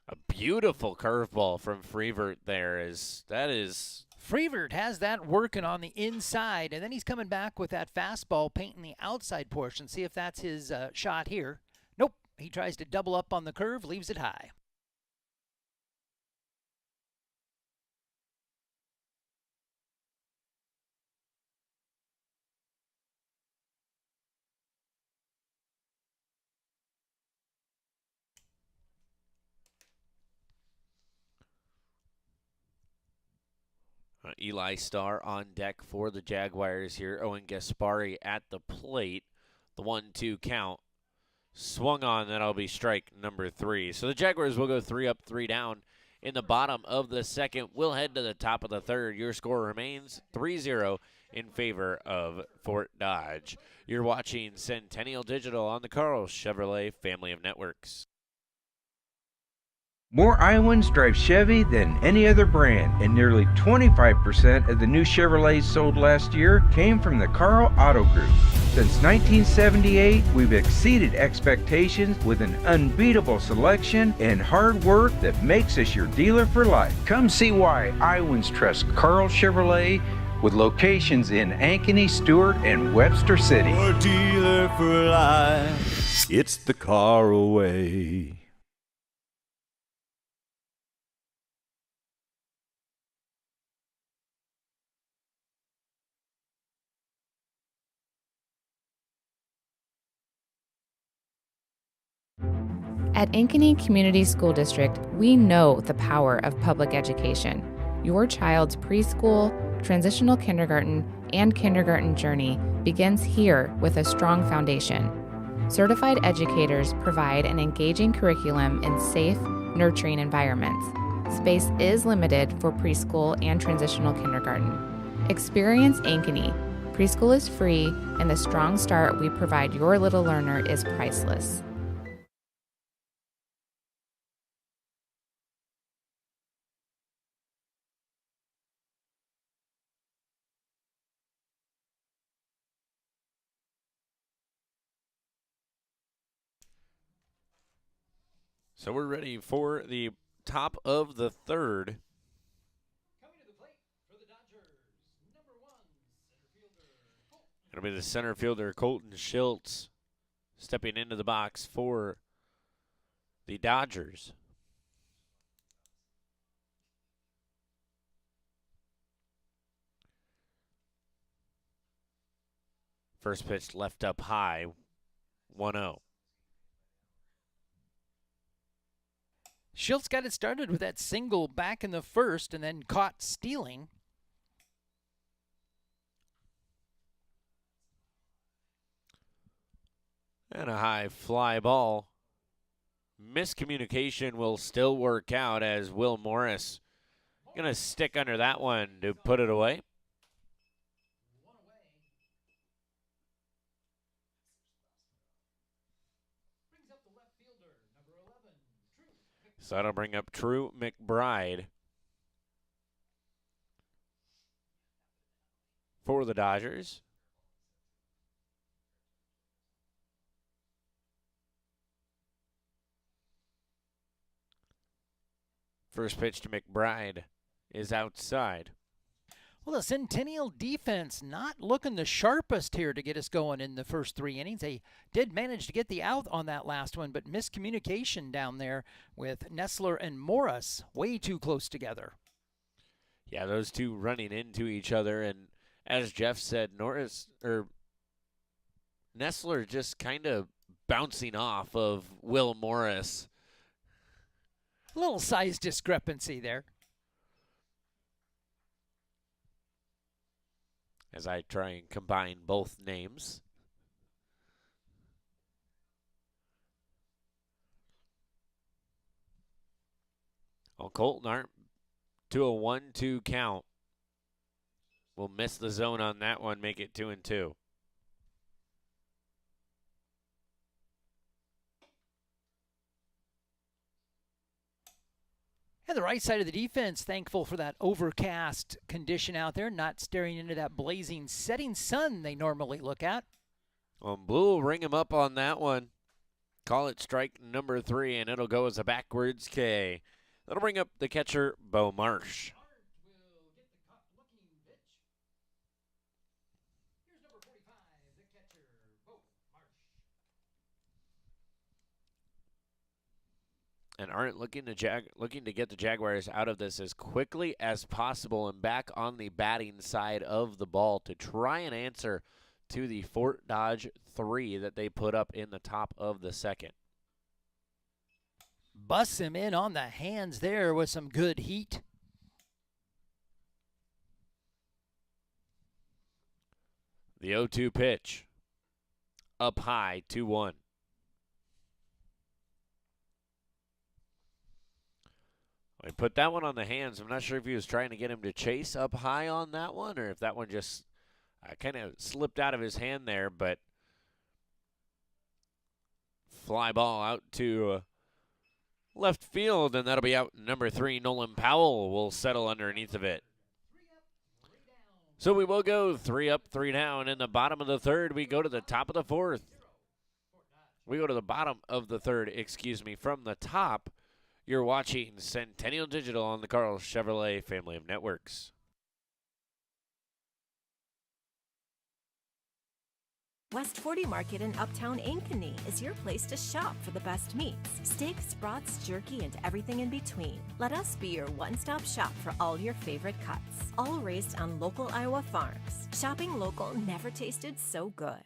A beautiful curveball from Freevert there. Freevert has that working on the inside, and then he's coming back with that fastball painting the outside portion. See if that's his shot here. Nope. He tries to double up on the curve, leaves it high. Eli Starr on deck for the Jaguars here. Owen Gaspari at the plate. The 1-2 count. Swung on, that'll be strike number 3. So the Jaguars will go 3 up, 3 down in the bottom of the second. We'll head to the top of the third. Your score remains 3-0 in favor of Fort Dodge. You're watching Centennial Digital on the Carl Chevrolet family of networks. More Iowans drive Chevy than any other brand, and nearly 25% of the new Chevrolets sold last year came from the Carl Auto Group. Since 1978, we've exceeded expectations with an unbeatable selection and hard work that makes us your dealer for life. Come see why Iowans trust Carl Chevrolet, with locations in Ankeny, Stewart, and Webster City. Your dealer for life. It's the Carl way. At Ankeny Community School District, we know the power of public education. Your child's preschool, transitional kindergarten, and kindergarten journey begins here with a strong foundation. Certified educators provide an engaging curriculum in safe, nurturing environments. Space is limited for preschool and transitional kindergarten. Experience Ankeny. Preschool is free, and the strong start we provide your little learner is priceless. So we're ready for the top of the third. Coming to the plate for the Dodgers, number 1, center fielder, Colton. It'll be the center fielder, Colton Schultz, stepping into the box for the Dodgers. First pitch left up high, 1-0. Schultz got it started with that single back in the first and then caught stealing. And a high fly ball. Miscommunication will still work out, as Will Morris going to stick under that one to put it away. So that'll bring up True McBride for the Dodgers. First pitch to McBride is outside. Well, the Centennial defense not looking the sharpest here to get us going in the first 3 innings. They did manage to get the out on that last one, but miscommunication down there with Nessler and Morris way too close together. Yeah, those two running into each other, and as Jeff said, Nessler just kind of bouncing off of Will Morris. A little size discrepancy there. As I try and combine both names. Well, Colton Art to a 1-2 count. Will miss the zone on that one, make it 2-2. And the right side of the defense, thankful for that overcast condition out there, not staring into that blazing setting sun they normally look at. Well, Blue will ring him up on that one. Call it strike number 3, and it'll go as a backwards K. That'll bring up the catcher, Bo Marsh. And Art looking to get the Jaguars out of this as quickly as possible and back on the batting side of the ball to try and answer to the Fort Dodge 3 that they put up in the top of the second. Busts him in on the hands there with some good heat. The 0-2 pitch. Up high, 2-1. He put that one on the hands. I'm not sure if he was trying to get him to chase up high on that one or if that one just kind of slipped out of his hand there, but fly ball out to left field, and that'll be out number 3. Nolan Powell will settle underneath of it. So we will go 3 up, 3 down. In the bottom of the third, we go to the top of the fourth. We go to the bottom of the third, from the top. You're watching Centennial Digital on the Carl Chevrolet family of networks. West 40 Market in Uptown Ankeny is your place to shop for the best meats, steaks, brats, jerky, and everything in between. Let us be your one-stop shop for all your favorite cuts, all raised on local Iowa farms. Shopping local never tasted so good.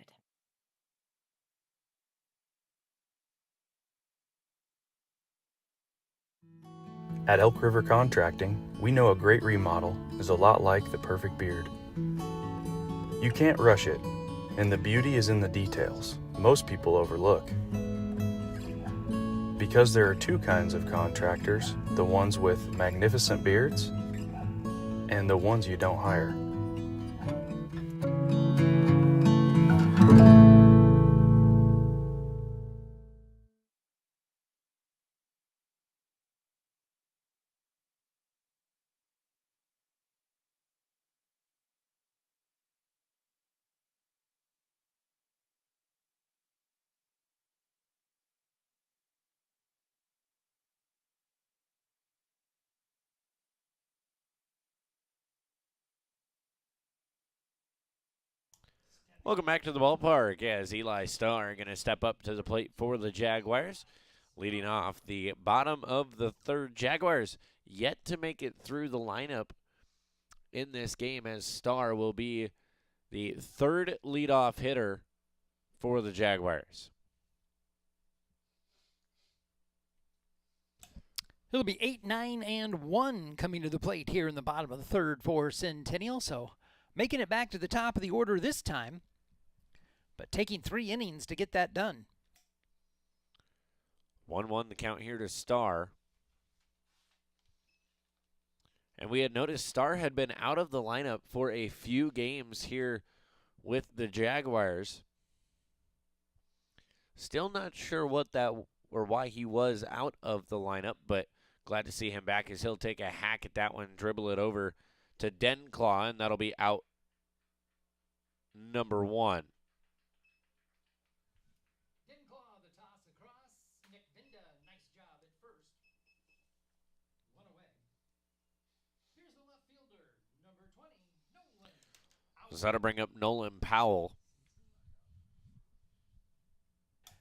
At Elk River Contracting, we know a great remodel is a lot like the perfect beard. You can't rush it, and the beauty is in the details most people overlook. Because there are 2 kinds of contractors, the ones with magnificent beards and the ones you don't hire. Welcome back to the ballpark as Eli Starr going to step up to the plate for the Jaguars. Leading off the bottom of the third, Jaguars yet to make it through the lineup in this game, as Starr will be the third leadoff hitter for the Jaguars. It'll be 8, 9, and 1 coming to the plate here in the bottom of the third for Centennial. So making it back to the top of the order this time, but taking 3 innings to get that done. 1-1 the count here to Starr. And we had noticed Starr had been out of the lineup for a few games here with the Jaguars. Still not sure what that or why he was out of the lineup, but glad to see him back as he'll take a hack at that one, dribble it over to Denclaw, and that'll be out number 1. Denclaw, the toss across. Nick Vinda, nice job at first. 1 away. Here's the left fielder, number 20, Nolan. So that'll bring up Nolan Powell.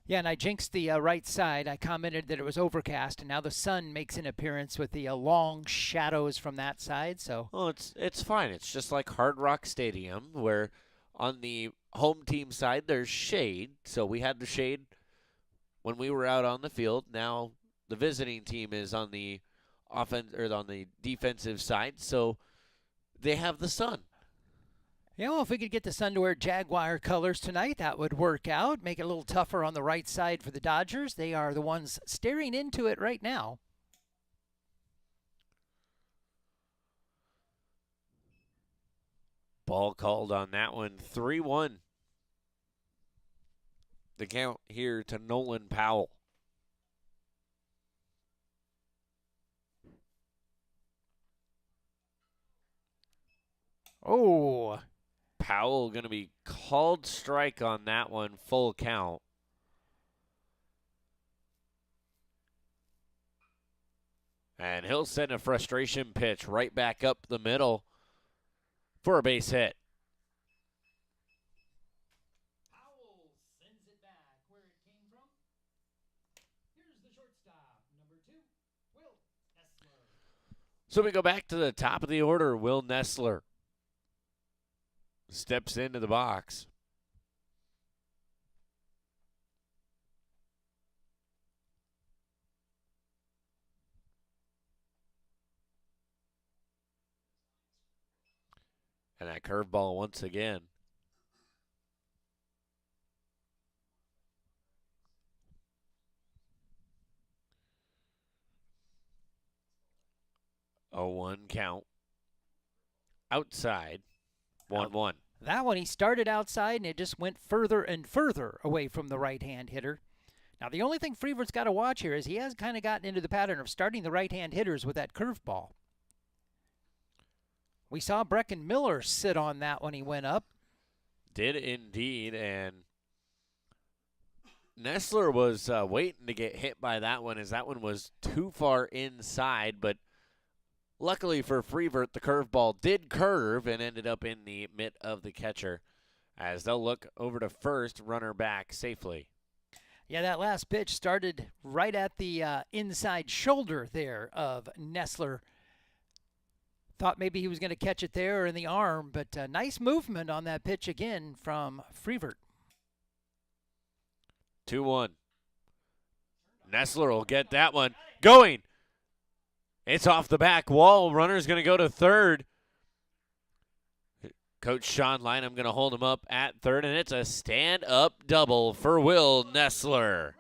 Yeah, and I jinxed the right side. I commented that it was overcast, and now the sun makes an appearance with the long shadows from that side. So, well, it's fine. It's just like Hard Rock Stadium, where on the home team side there's shade. So we had the shade when we were out on the field. Now the visiting team is on the offense or on the defensive side, so they have the sun. yeah, well, if we could get the sun to wear Jaguar colors tonight, that would work out. Make it a little tougher on the right side for the Dodgers. They are the ones staring into it right now. Ball called on that one. 3-1. The count here to Nolan Powell. Oh. Powell going to be called strike on that one, full count. And he'll send a frustration pitch right back up the middle for a base hit. Powell sends it back where it came from. Here's the shortstop, number 2, Will Nessler. So we go back to the top of the order. Will Nessler steps into the box. And that curveball once again. A 1 count. Outside. 1-1. That one, he started outside, and it just went further and further away from the right-hand hitter. Now, the only thing Freevert's got to watch here is he has kind of gotten into the pattern of starting the right-hand hitters with that curveball. We saw Brecken Miller sit on that when he went up. Did indeed, and Nessler was waiting to get hit by that one as that one was too far inside, but luckily for Freevert, the curveball did curve and ended up in the mitt of the catcher as they'll look over to first, runner back safely. Yeah, that last pitch started right at the inside shoulder there of Nessler. Thought maybe he was going to catch it there in the arm, but nice movement on that pitch again from Freevert. 2-1. Nessler will get that one going. It's off the back wall. Runner's going to go to third. Coach Sean Lynham going to hold him up at third, and it's a stand-up double for Will Nessler.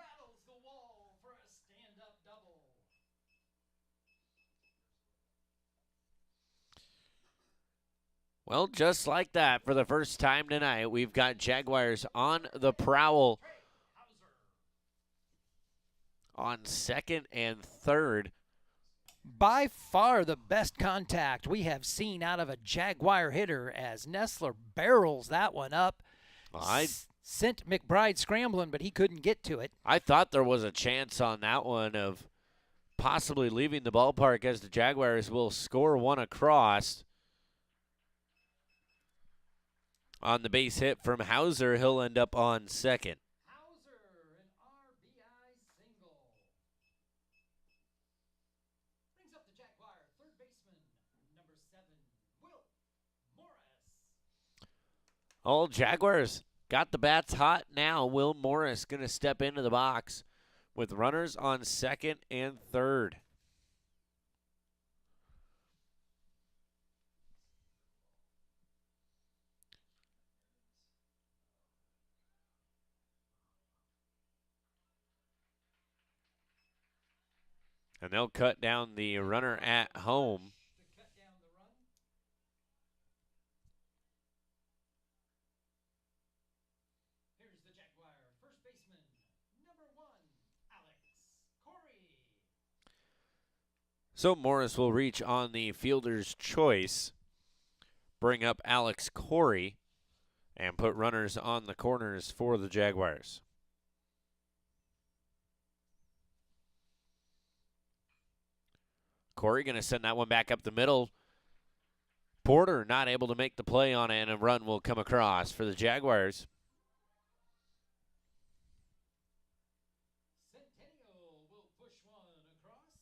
Well, just like that, for the first time tonight, we've got Jaguars on the prowl on second and third. By far the best contact we have seen out of a Jaguar hitter as Nessler barrels that one up. Sent McBride scrambling, but he couldn't get to it. I thought there was a chance on that one of possibly leaving the ballpark as the Jaguars will score one across. On the base hit from Hauser, he'll end up on second. Hauser, an RBI single. Brings up the Jaguar third baseman, number 7, Will Morris. All Jaguars got the bats hot now. Will Morris going to step into the box with runners on second and third. And they'll cut down the runner at home. Here's the Jaguar first baseman, number 1, Alex Corey. So Morris will reach on the fielder's choice, bring up Alex Corey, and put runners on the corners for the Jaguars. Corey going to send that one back up the middle. Porter not able to make the play on it, and a run will come across for the Jaguars. Centennial will push one across.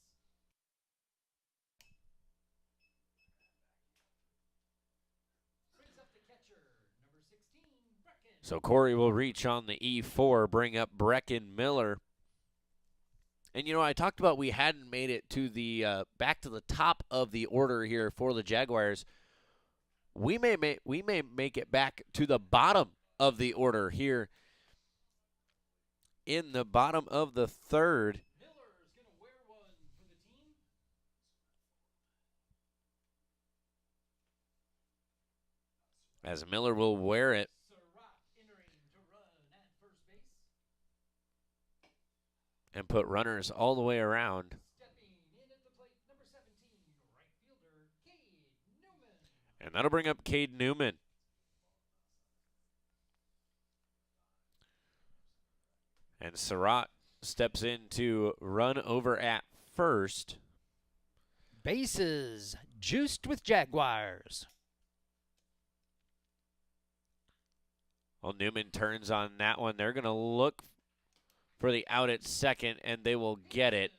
Brings up the catcher, number 16, Brecken. So Corey will reach on the E4, bring up Brecken Miller. And, you know, I talked about we hadn't made it to the back to the top of the order here for the Jaguars. We may make it back to the bottom of the order here in the bottom of the third. Miller's going to wear one for the team. as Miller will wear it. And put runners all the way around. And that'll bring up Cade Newman. And Surratt steps in to run over at first. Bases juiced with Jaguars. Well, Newman turns on that one. They're going to look for the out at second, and they will get it.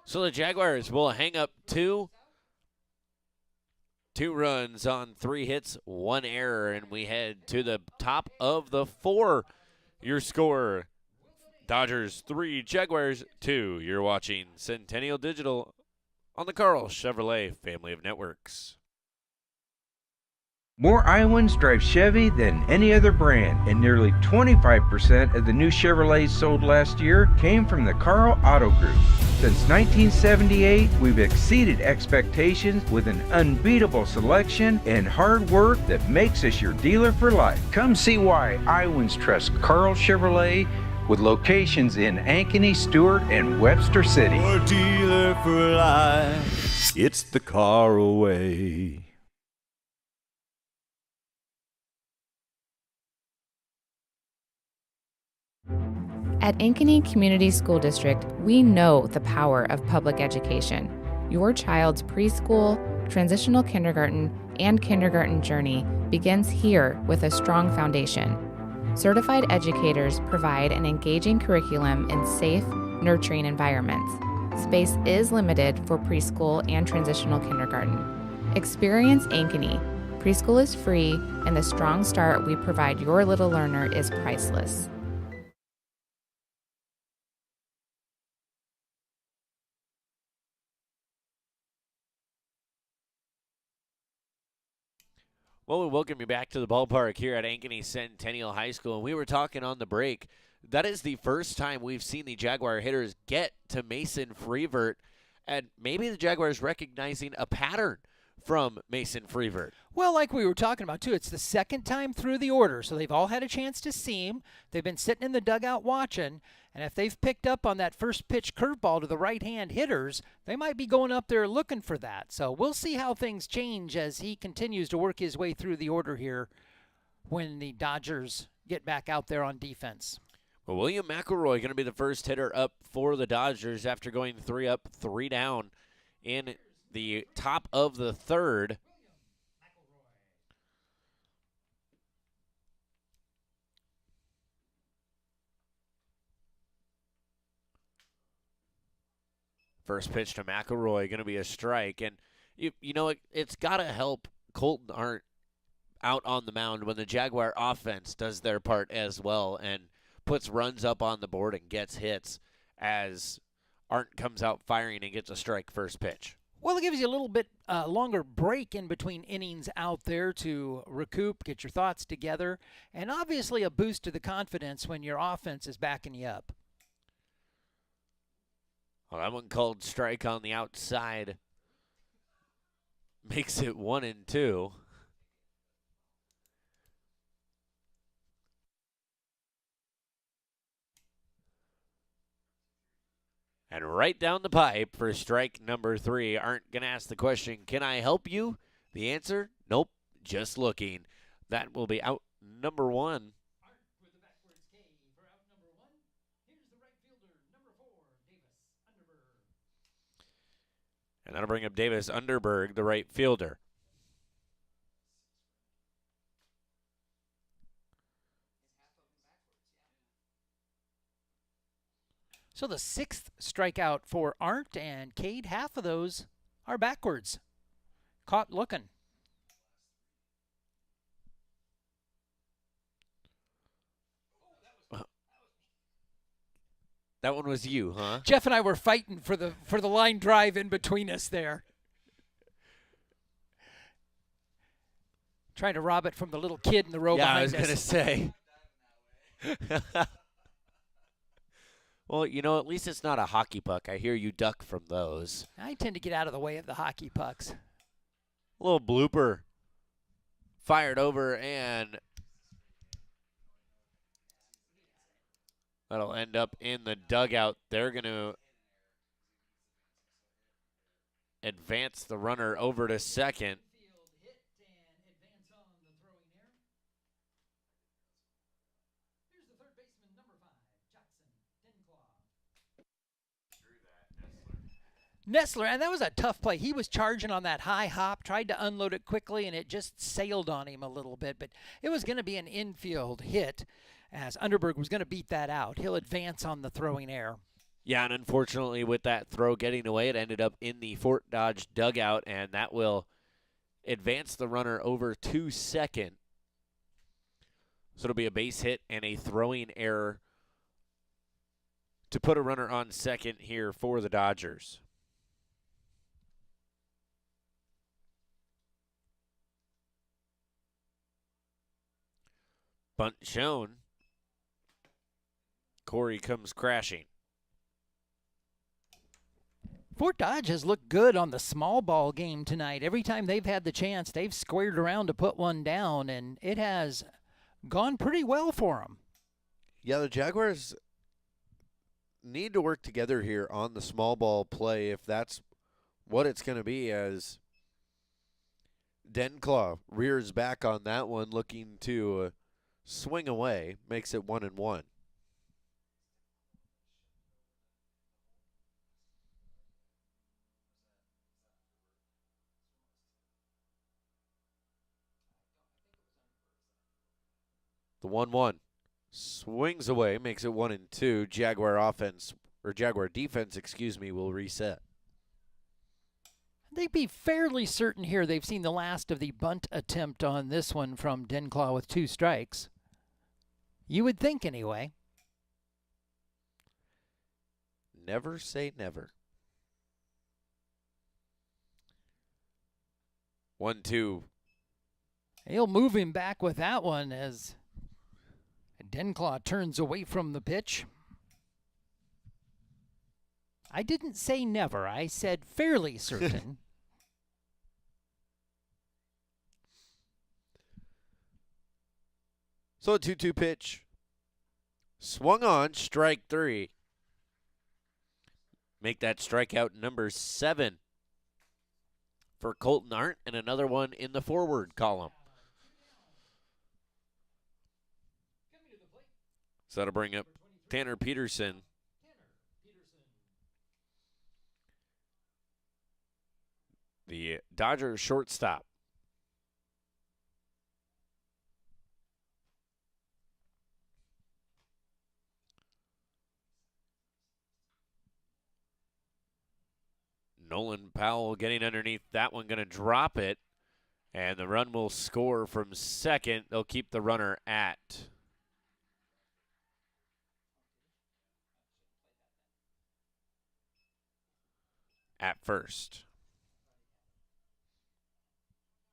So the Jaguars will hang up two runs on 3 hits, 1 error, and we head to the top of the 4. Your score, Dodgers 3, Jaguars 2. You're watching Centennial Digital on the Carl Chevrolet family of networks. More Iowans drive Chevy than any other brand, and nearly 25% of the new Chevrolets sold last year came from the Carl Auto Group. Since 1978, we've exceeded expectations with an unbeatable selection and hard work that makes us your dealer for life. Come see why Iowans trust Carl Chevrolet with locations in Ankeny, Stewart, and Webster City. Your dealer for life. It's the Caraway. At Ankeny Community School District, we know the power of public education. Your child's preschool, transitional kindergarten, and kindergarten journey begins here with a strong foundation. Certified educators provide an engaging curriculum in safe, nurturing environments. Space is limited for preschool and transitional kindergarten. Experience Ankeny. Preschool is free, and the strong start we provide your little learner is priceless. Well, we welcome you back to the ballpark here at Ankeny Centennial High School. And we were talking on the break. That is the first time we've seen the Jaguar hitters get to Mason Freevert. And maybe the Jaguars recognizing a pattern from Mason Freevert. Well, like we were talking about, too, it's the second time through the order, so they've all had a chance to see him. They've been sitting in the dugout watching, and if they've picked up on that first pitch curveball to the right-hand hitters, they might be going up there looking for that. So we'll see how things change as he continues to work his way through the order here when the Dodgers get back out there on defense. Well, William McElroy going to be the first hitter up for the Dodgers after going 3 up, 3 down in the top of the 3rd. First pitch to McElroy going to be a strike. And, you know, it's got to help Colton Arndt out on the mound when the Jaguar offense does their part as well and puts runs up on the board and gets hits as Arndt comes out firing and gets a strike first pitch. Well, it gives you a little bit longer break in between innings out there to recoup, get your thoughts together, and obviously a boost to the confidence when your offense is backing you up. Well, that one called strike on the outside makes it 1-2. And right down the pipe for strike number 3. Aren't going to ask the question, can I help you? The answer, nope, just looking. That will be out number 1. And that'll bring up Davis Underberg, the right fielder. So the 6th strikeout for Arndt and Cade, half of those are backwards. Caught looking. That one was you, huh? Jeff and I were fighting for the line drive in between us there. Trying to rob it from the little kid in the row behind us. Yeah, I was going to say. Well, you know, at least it's not a hockey puck. I hear you duck from those. I tend to get out of the way of the hockey pucks. A little blooper fired over, and that'll end up in the dugout. They're going to advance the runner over to second. Nestler, and that was a tough play. He was charging on that high hop, tried to unload it quickly, and it just sailed on him a little bit. But it was going to be an infield hit, as Underberg was going to beat that out. He'll advance on the throwing error. Yeah, and unfortunately with that throw getting away, it ended up in the Fort Dodge dugout, and that will advance the runner over to second. So it'll be a base hit and a throwing error to put a runner on second here for the Dodgers. Bunt shown. Corey comes crashing. Fort Dodge has looked good on the small ball game tonight. Every time they've had the chance, they've squared around to put one down, and it has gone pretty well for them. Yeah, the Jaguars need to work together here on the small ball play if that's what it's going to be, as Denclaw rears back on that one, looking to swing away, makes it 1-1. The 1-1 swings away, makes it 1-2. Jaguar defense, will reset. They'd be fairly certain here they've seen the last of the bunt attempt on this one from Denclaw with 2 strikes. You would think, anyway. Never say never. 1-2. He'll move him back with that one as Denclaw turns away from the pitch. I didn't say never. I said fairly certain. So a 2-2 pitch. Swung on, strike 3. Make that strikeout number 7 for Colton Arndt, and another one in the forward column. So that'll bring up Tanner Peterson. The Dodgers shortstop. Nolan Powell getting underneath that one, going to drop it, and the run will score from second. They'll keep the runner at first.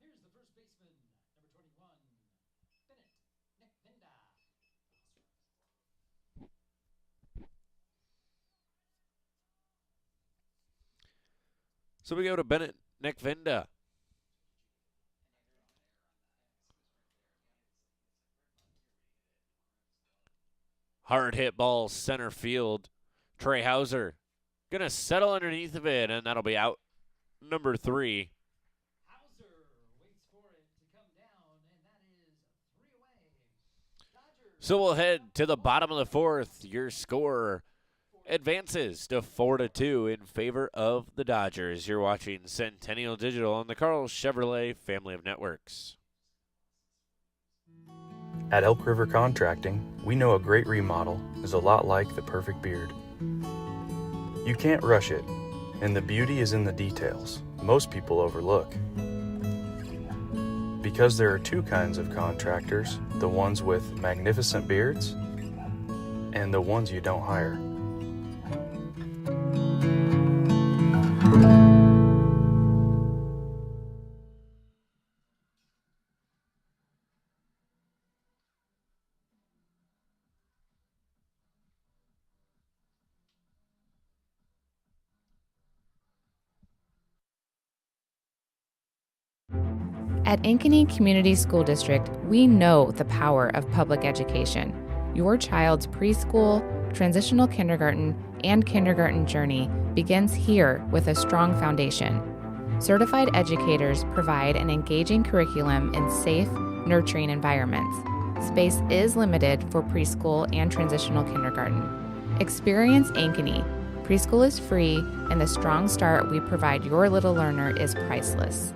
Here's the first baseman, number 21, Bennett Nick So we go to Bennett Nekvinda. Hard hit ball center field. Trey Hauser going to settle underneath of it, and that'll be out number 3. Hauser waits for it to come down, and that is 3 away. Dodgers. So we'll head to the bottom of the 4th. Your score advances to 4-2 in favor of the Dodgers. You're watching Centennial Digital on the Carl Chevrolet family of networks. At Elk River Contracting, we know a great remodel is a lot like the perfect beard. You can't rush it, and the beauty is in the details most people overlook. Because there are 2 kinds of contractors, the ones with magnificent beards and the ones you don't hire. At Ankeny Community School District, we know the power of public education. Your child's preschool, transitional kindergarten, and kindergarten journey begins here with a strong foundation. Certified educators provide an engaging curriculum in safe, nurturing environments. Space is limited for preschool and transitional kindergarten. Experience Ankeny. Preschool is free, and the strong start we provide your little learner is priceless.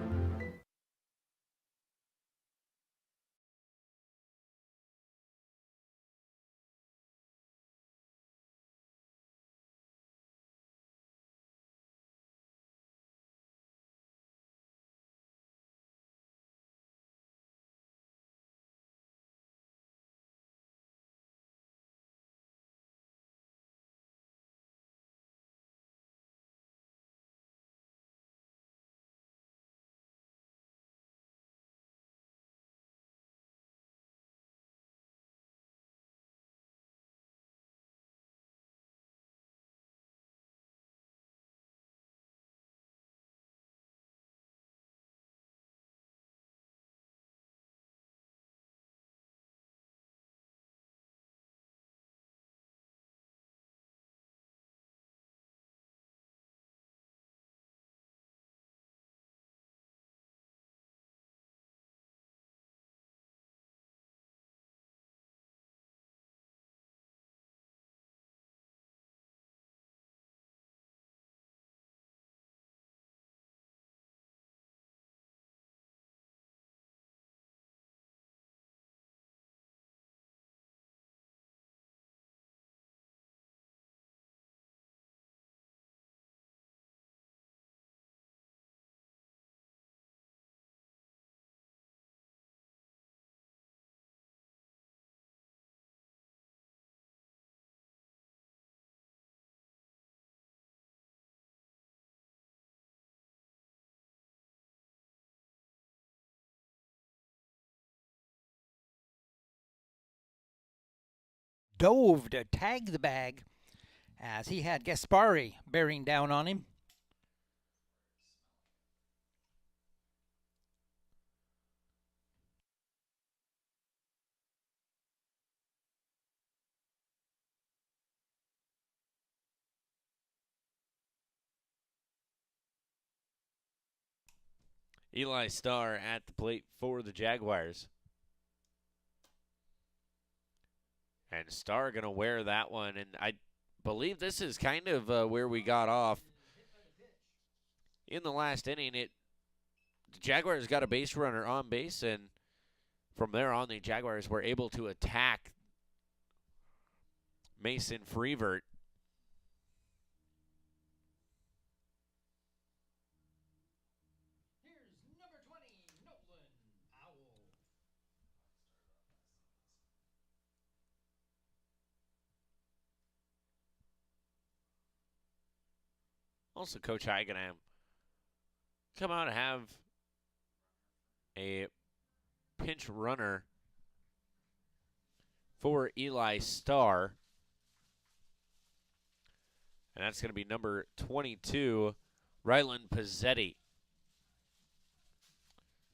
Dove to tag the bag as he had Gaspari bearing down on him. Eli Starr at the plate for the Jaguars. And Starr going to wear that one. And I believe this is kind of where we got off in the last inning. The Jaguars got a base runner on base, and from there on, the Jaguars were able to attack Mason Freevert. Also, Coach High going to come out and have a pinch runner for Eli Starr. And that's going to be number 22, Ryland Pizzetti,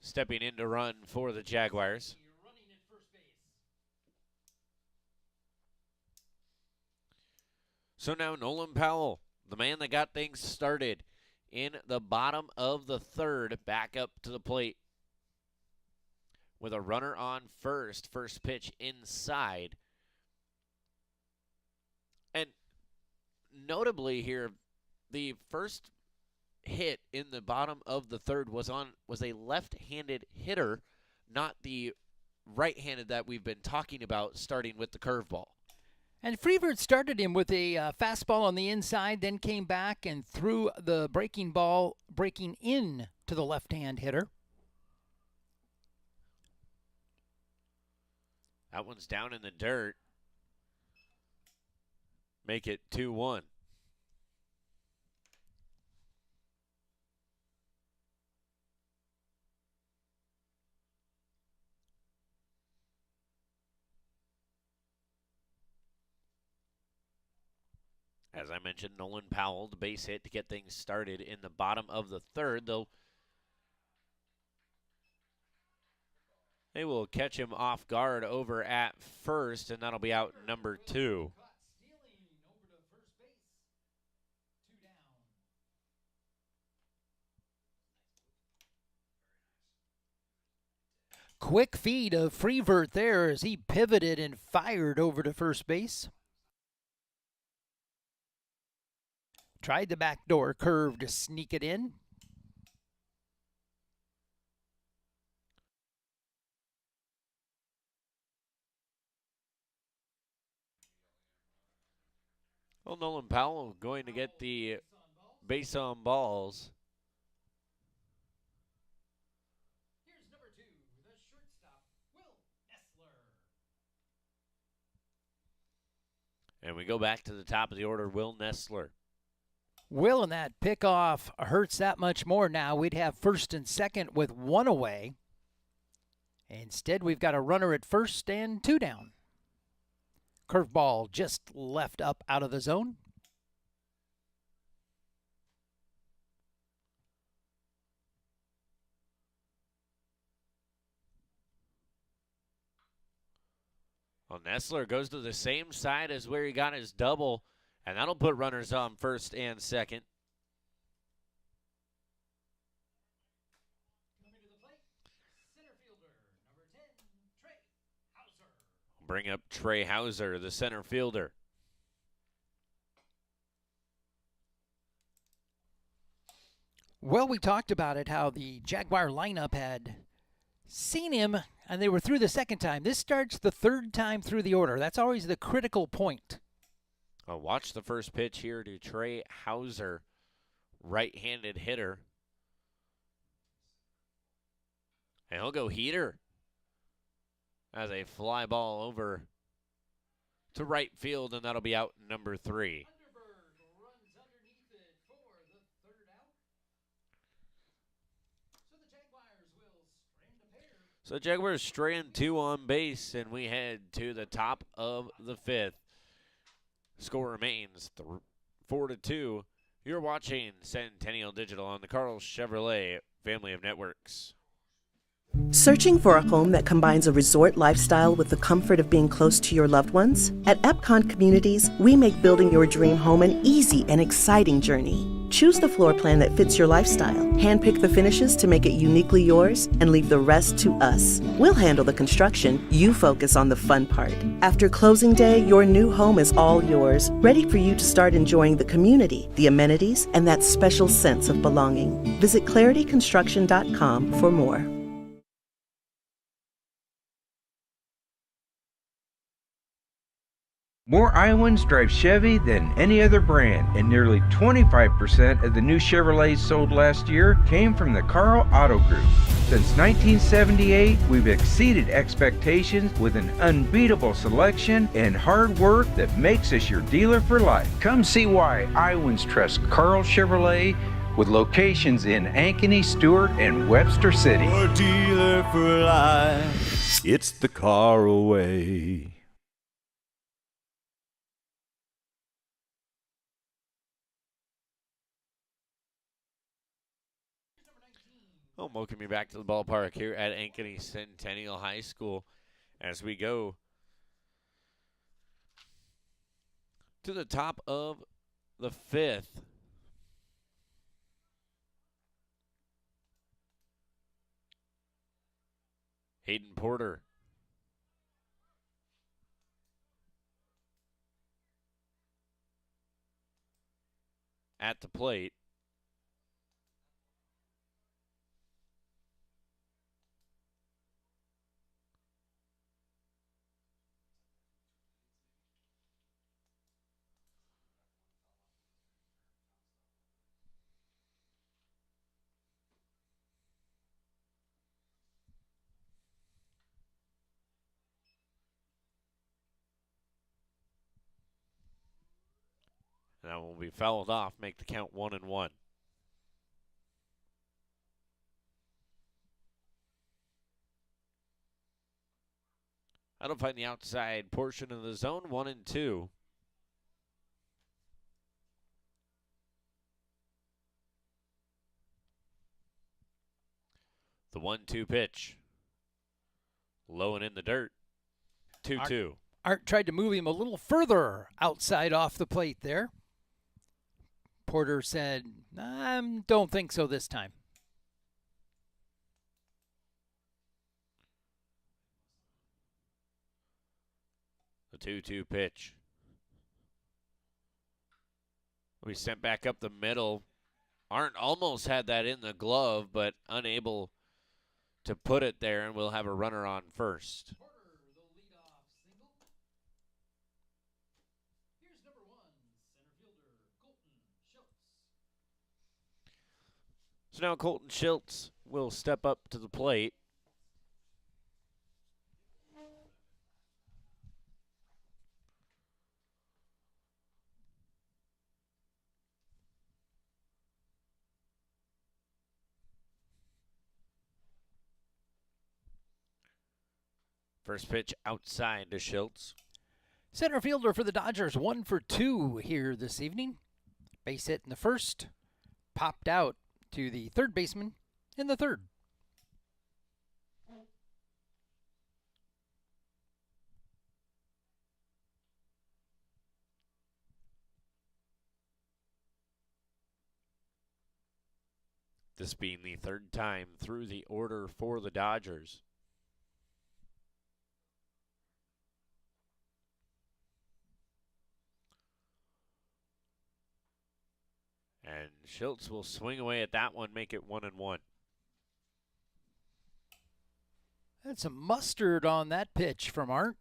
stepping in to run for the Jaguars. So now Nolan Powell, the man that got things started in the bottom of the third, back up to the plate with a runner on first. First pitch inside. And notably here, the first hit in the bottom of the third was a left-handed hitter, not the right-handed that we've been talking about, starting with the curveball. And Freevert started him with a fastball on the inside, then came back and threw the breaking ball, breaking in to the left-hand hitter. That one's down in the dirt. Make it 2-1. As I mentioned, Nolan Powell, the base hit to get things started in the bottom of the third. They'll They will catch him off guard over at first, and that'll be out number 2. Quick feed of Freevert there as he pivoted and fired over to first base. Tried the backdoor curve to sneak it in. Well, Nolan Powell going to get the base on balls. Here's number 2, the shortstop, Will Nessler. And we go back to the top of the order, Will Nessler. Will, and that pickoff hurts that much more now. We'd have first and second with 1 away. Instead, we've got a runner at first and 2 down. Curveball just left up out of the zone. Well, Nessler goes to the same side as where he got his double, and that'll put runners on first and second. Coming to the plate, center fielder, number 10, Trey Hauser. Bring up Trey Hauser, the center fielder. Well, we talked about it, how the Jaguar lineup had seen him, and they were through the second time. This starts the 3rd time through the order. That's always the critical point. Watch the first pitch here to Trey Hauser, right-handed hitter. And he'll go heater as a fly ball over to right field, and that'll be out number 3. Underberg runs underneath it for the 3rd out. So the Jaguars will strand a pair. So Jaguars strand 2 on base, and we head to the top of the 5th. Score remains 4-2. You're watching Centennial Digital on the Carl Chevrolet family of networks. Searching for a home that combines a resort lifestyle with the comfort of being close to your loved ones? At Epcon Communities, we make building your dream home an easy and exciting journey. Choose the floor plan that fits your lifestyle, handpick the finishes to make it uniquely yours, and leave the rest to us. We'll handle the construction, you focus on the fun part. After closing day, your new home is all yours, ready for you to start enjoying the community, the amenities, and that special sense of belonging. Visit clarityconstruction.com for more. More Iowans drive Chevy than any other brand, and nearly 25% of the new Chevrolets sold last year came from the Carl Auto Group. Since 1978, we've exceeded expectations with an unbeatable selection and hard work that makes us your dealer for life. Come see why Iowans trust Carl Chevrolet, with locations in Ankeny, Stewart, and Webster City. Your dealer for life. It's the Carl way. Well, welcome you back to the ballpark here at Ankeny Centennial High School as we go to the top of the 5th. Hayden Porter at the plate. That will be fouled off, make the count 1-1. That'll find the outside portion of the zone, 1-2. The 1-2 pitch. Low and in the dirt. 2-2. Art tried to move him a little further outside off the plate there. Porter said, I don't think so this time. The 2-2 pitch. We sent back up the middle. Arndt almost had that in the glove, but unable to put it there, and we'll have a runner on first. So now Colton Schultz will step up to the plate. First pitch outside to Schultz. Center fielder for the Dodgers, 1 for 2 here this evening. Base hit in the first, popped out to the third baseman in the third. This being the third time through the order for the Dodgers. And Schultz will swing away at that one, make it 1-1. Had some mustard on that pitch from Art.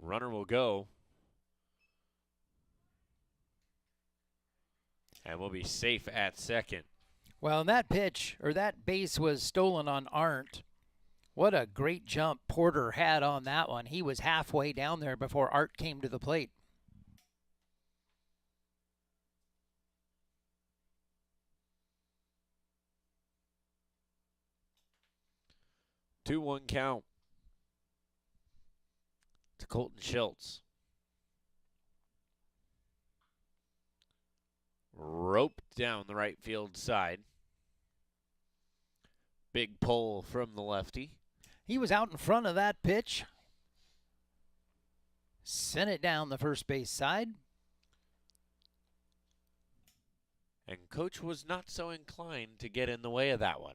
Runner will go. And we'll be safe at second. Well, and that pitch, or that base was stolen on Arndt. What a great jump Porter had on that one. He was halfway down there before Art came to the plate. Two 2-1 count to Colton Schultz. Roped down the right field side. Big pull from the lefty. He was out in front of that pitch. Sent it down the first base side. And Coach was not so inclined to get in the way of that one.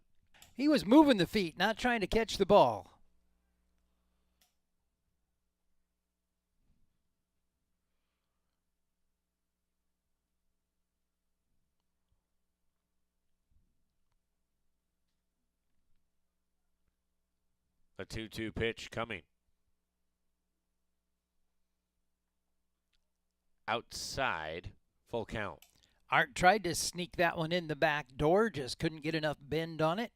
He was moving the feet, not trying to catch the ball. A 2-2 pitch coming. Outside, full count. Art tried to sneak that one in the back door, just couldn't get enough bend on it.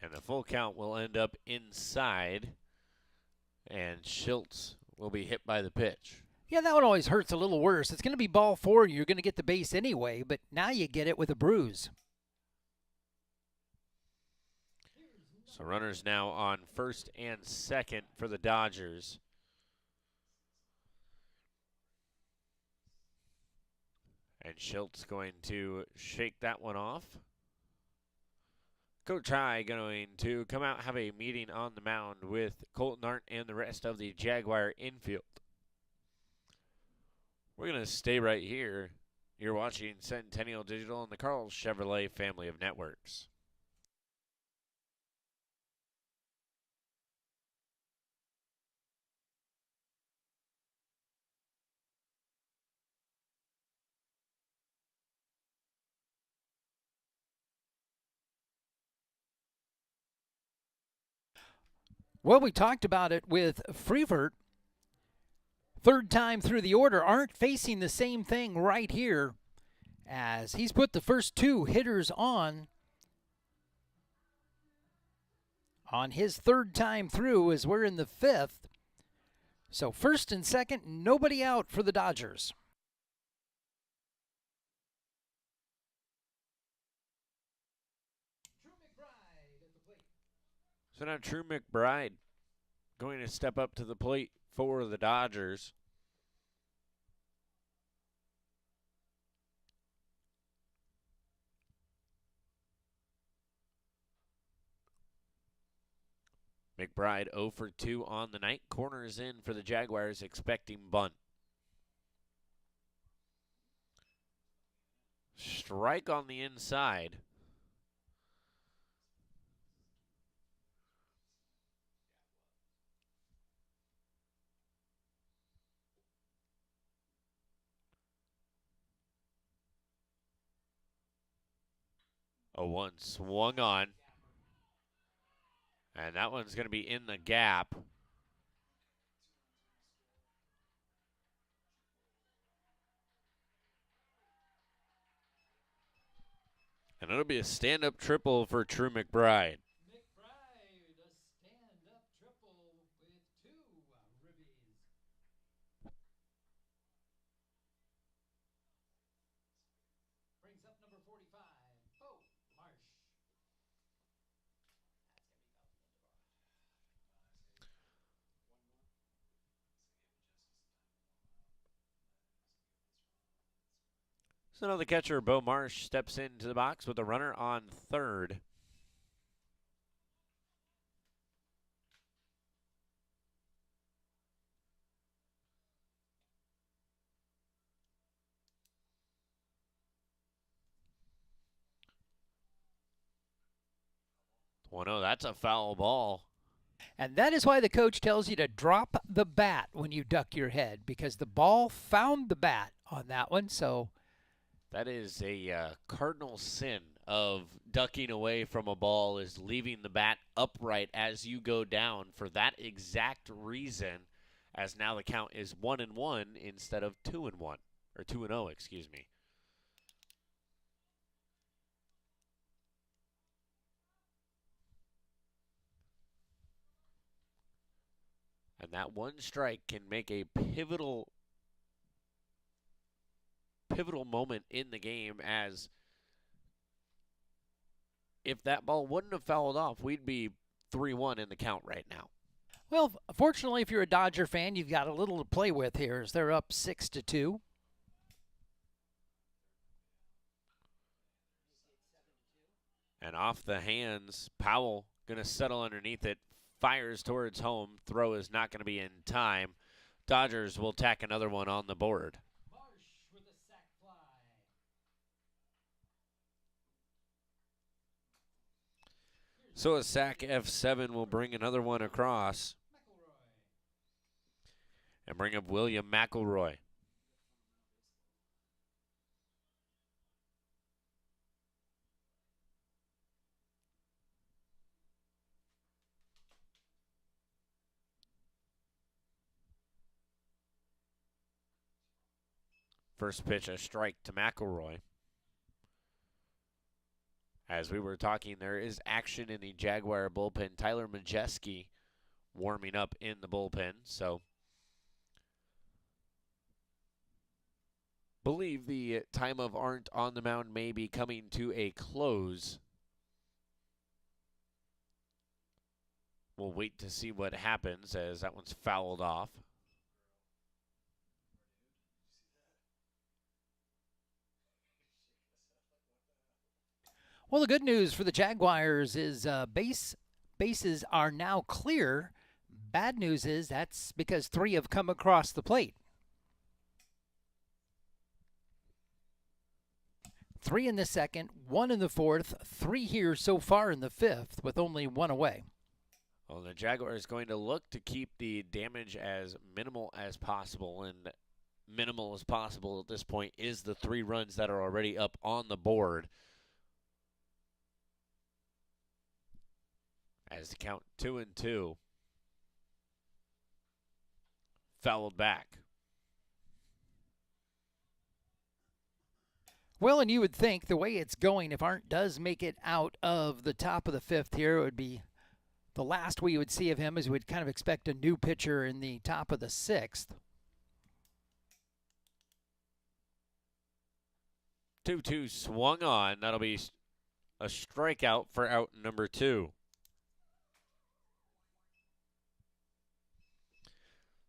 And the full count will end up inside, and Schultz will be hit by the pitch. Yeah, that one always hurts a little worse. It's going to be ball 4. You're going to get the base anyway, but now you get it with a bruise. So runners now on first and second for the Dodgers. And Schultz going to shake that one off. Coach High going to come out and have a meeting on the mound with Colton Arndt and the rest of the Jaguar infield. We're going to stay right here. You're watching Centennial Digital and the Carl Chevrolet family of networks. Well, we talked about it with Freevert. Third time through the order. Arndt facing the same thing right here as he's put the first 2 hitters on. on his third time through as we're in the fifth. So first and second, nobody out for the Dodgers. So now True McBride going to step up to the plate for the Dodgers. McBride 0 for 2 on the night. Corners in for the Jaguars, expecting bunt. Strike on the inside. A 1 swung on. And that one's going to be in the gap. And it'll be a stand-up triple for True McBride. McBride, a stand-up triple with 2 ribbies. Brings up number 45, Bo Marsh. So now the catcher, Bo Marsh, steps into the box with a runner on third. Well, no, that's a foul ball. And that is why the coach tells you to drop the bat when you duck your head, because the ball found the bat on that one. So that is a cardinal sin of ducking away from a ball, is leaving the bat upright as you go down for that exact reason, as now the count is 1-1 instead of 2-1, or 2-0, excuse me. And that one strike can make a pivotal moment in the game, as if that ball wouldn't have fouled off, we'd be 3-1 in the count right now. well, fortunately, if you're a Dodger fan, you've got a little to play with here as they're up 6-2. And off the hands, Powell going to settle underneath it, fires towards home. Throw is not going to be in time. Dodgers will tack another one on the board. Marsh with a sac fly. So a sack F7 will bring another one across and bring up William McElroy. First pitch, a strike to McElroy. As we were talking, there is action in the Jaguar bullpen. Tyler Majeski warming up in the bullpen. So, believe the time of Arndt on the mound may be coming to a close. We'll wait to see what happens, as that one's fouled off. Well, the good news for the Jaguars is bases are now clear. Bad news is that's because 3 have come across the plate. 3 in the second, 1 in the fourth, 3 here so far in the fifth, with only 1 away. Well, the Jaguar is going to look to keep the damage as minimal as possible, and minimal as possible at this point is the 3 runs that are already up on the board. As to count 2-2, fouled back. Well, and you would think the way it's going, if Arndt does make it out of the top of the fifth here, it would be The last we would see of him is we'd kind of expect a new pitcher in the top of the 6th. 2-2 swung on. That'll be a strikeout for out number 2.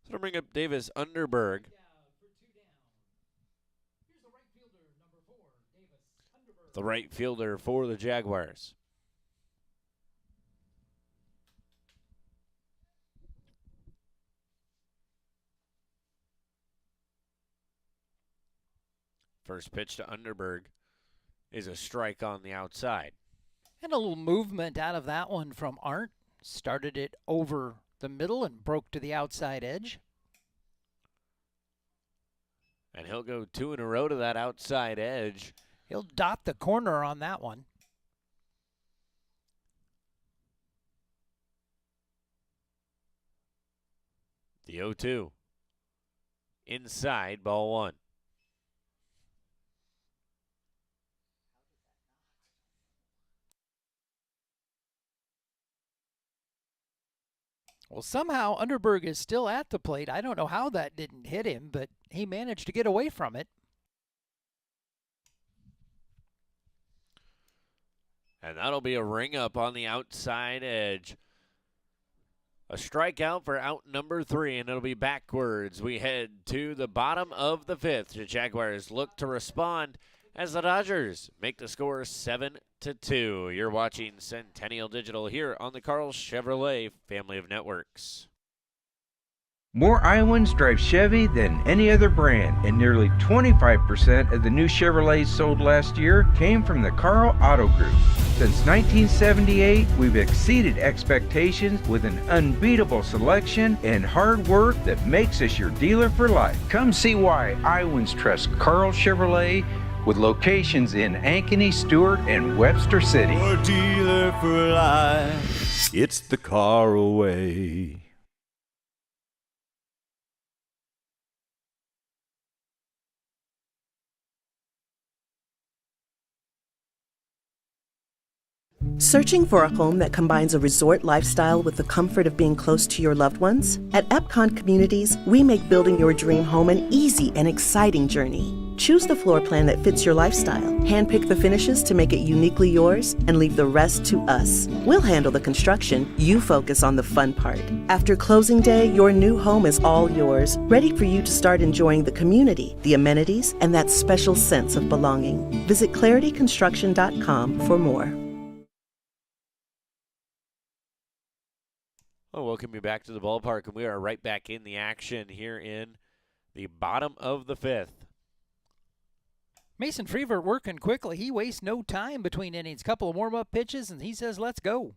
So to bring up Davis Underberg. The right fielder for the Jaguars. First pitch to Underberg is a strike on the outside. And a little movement out of that one from Arndt. Started it over the middle and broke to the outside edge. And he'll go 2 in a row to that outside edge. He'll dot the corner on that one. The 0-2. Inside, ball 1. Well, somehow Underberg is still at the plate. I don't know how that didn't hit him, but he managed to get away from it. And that'll be a ring up on the outside edge. A strikeout for out number 3, and it'll be backwards. We head to the bottom of the 5th. The Jaguars look to respond as the Dodgers make the score 7-2. You're watching Centennial Digital here on the Carl Chevrolet family of networks. More Iowans drive Chevy than any other brand, and nearly 25% of the new Chevrolets sold last year came from the Carl Auto Group. Since 1978, we've exceeded expectations with an unbeatable selection and hard work that makes us your dealer for life. Come see why Iowans trust Carl Chevrolet, with locations in Ankeny, Stewart, and Webster City. Your dealer for life. It's the Carl way. Searching for a home that combines a resort lifestyle with the comfort of being close to your loved ones? At Epcon Communities, we make building your dream home an easy and exciting journey. Choose the floor plan that fits your lifestyle, handpick the finishes to make it uniquely yours, and leave the rest to us. We'll handle the construction, you focus on the fun part. After closing day, your new home is all yours, ready for you to start enjoying the community, the amenities, and that special sense of belonging. Visit clarityconstruction.com for more. Well, welcome you back to the ballpark, and we are right back in the action here in the bottom of the 5th. Mason Freevert working quickly. He wastes no time between innings. Couple of warm-up pitches, and he says, let's go.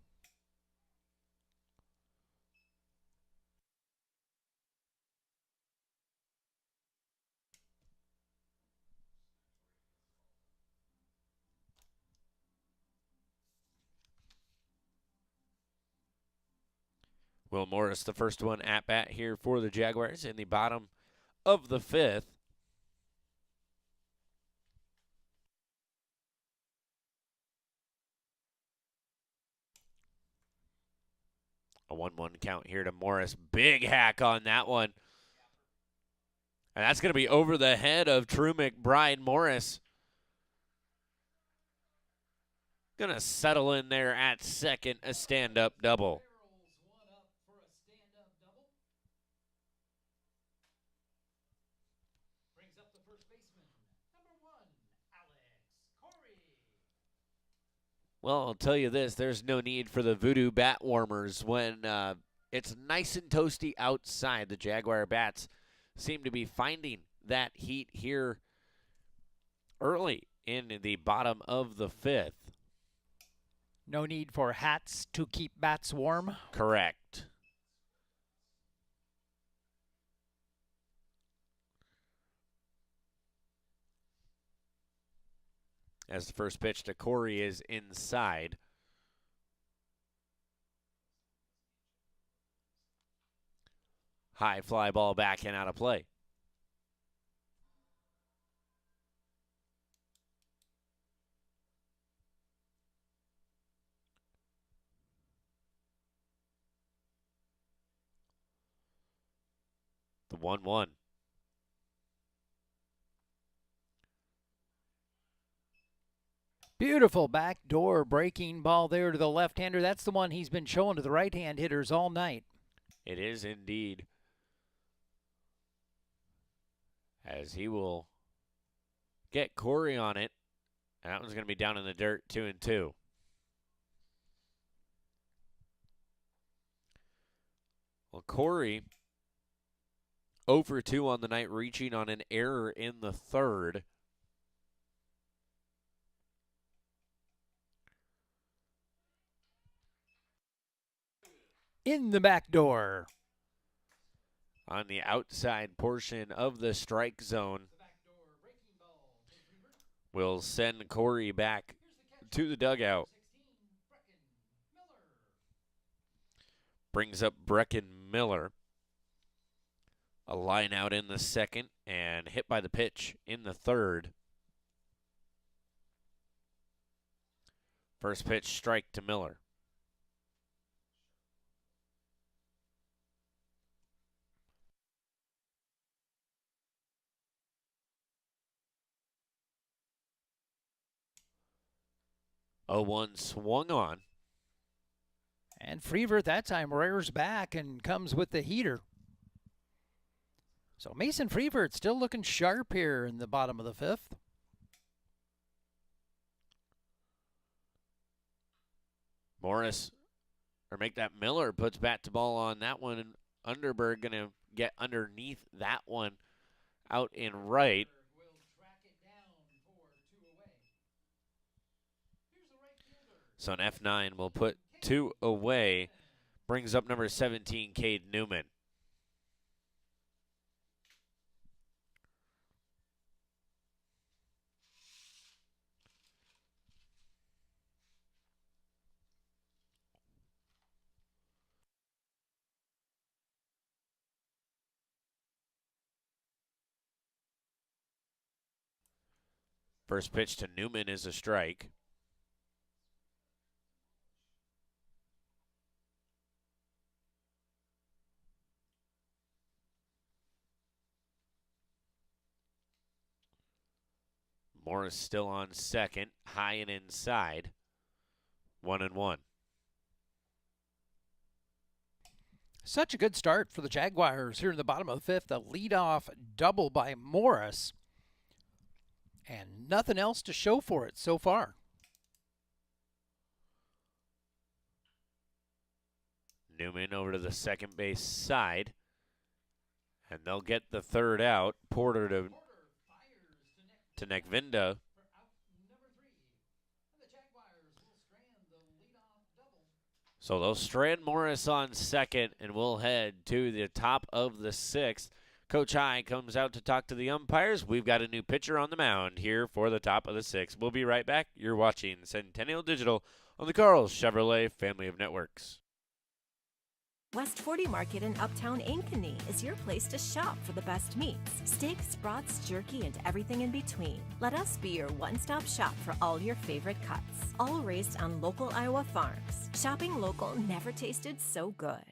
Will Morris, the first one at bat here for the Jaguars in the bottom of the 5th. A 1-1 count here to Morris. Big hack on that one. And that's going to be over the head of True McBride. Morris going to settle in there at second, a stand-up double. Well, I'll tell you this, there's no need for the voodoo bat warmers when it's nice and toasty outside. The Jaguar bats seem to be finding that heat here early in the bottom of the 5th. No need for hats to keep bats warm. Correct. As the first pitch to Corey is inside. High fly ball back and out of play. 1-1. Beautiful backdoor breaking ball there to the left-hander. That's the one he's been showing to the right-hand hitters all night. It is indeed. As he will get Corey on it. And that one's going to be down in the dirt, 2-2. Well, Corey 0 for 2 on the night, reaching on an error in the third. In the back door. On the outside portion of the strike zone. Will send Corey back to the dugout. Brings up Brecken Miller. A line out in the second and hit by the pitch in the third. First pitch strike to Miller. Oh, 1 swung on. And Freever at that time rears back and comes with the heater. So Mason Freever still looking sharp here in the bottom of the fifth. Morris, or make that Miller, puts bat to ball on that one. And Underberg going to get underneath that one out in right. So an F9 will put 2 away. Brings up number 17, Cade Newman. First pitch to Newman is a strike. Morris still on second, high and inside. 1-1. Such a good start for the Jaguars here in the bottom of the fifth. A leadoff double by Morris. And nothing else to show for it so far. Newman over to the second base side. And they'll get the third out. Porter to Nekvinda. So they'll strand Morris on second, and we'll head to the top of the sixth. Coach High comes out to talk to the umpires. We've got a new pitcher on the mound here for the top of the sixth. We'll be right back. You're watching Centennial Digital on the Carl's Chevrolet family of networks. West 40 Market in Uptown Ankeny is your place to shop for the best meats, steaks, brats, jerky, and everything in between. Let us be your one-stop shop for all your favorite cuts, all raised on local Iowa farms. Shopping local never tasted so good.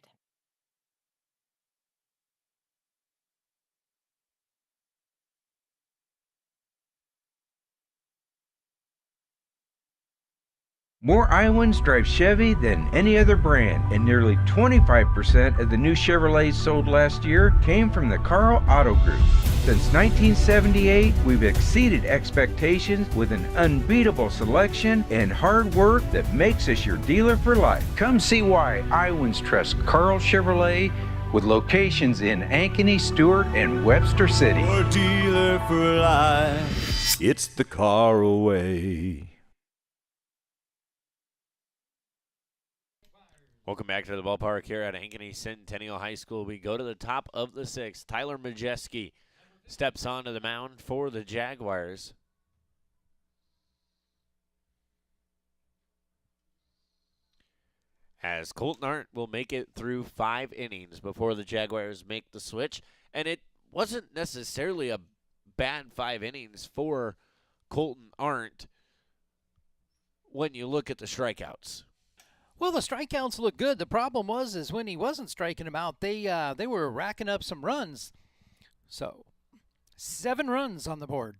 More Iowans drive Chevy than any other brand, and nearly 25% of the new Chevrolets sold last year came from the Carl Auto Group. Since 1978, we've exceeded expectations with an unbeatable selection and hard work that makes us your dealer for life. Come see why Iowans trust Carl Chevrolet with locations in Ankeny, Stewart, and Webster City. Your dealer for life. It's the Carl way. Welcome back to the ballpark here at Ankeny Centennial High School. We go to the top of the sixth. Tyler Majeski steps onto the mound for the Jaguars. As Colton Arndt will make it through 5 innings before the Jaguars make the switch. And it wasn't necessarily a bad 5 innings for Colton Arndt when you look at the strikeouts. Well, the strikeouts look good. The problem is when he wasn't striking them out, they were racking up some runs. So 7 runs on the board.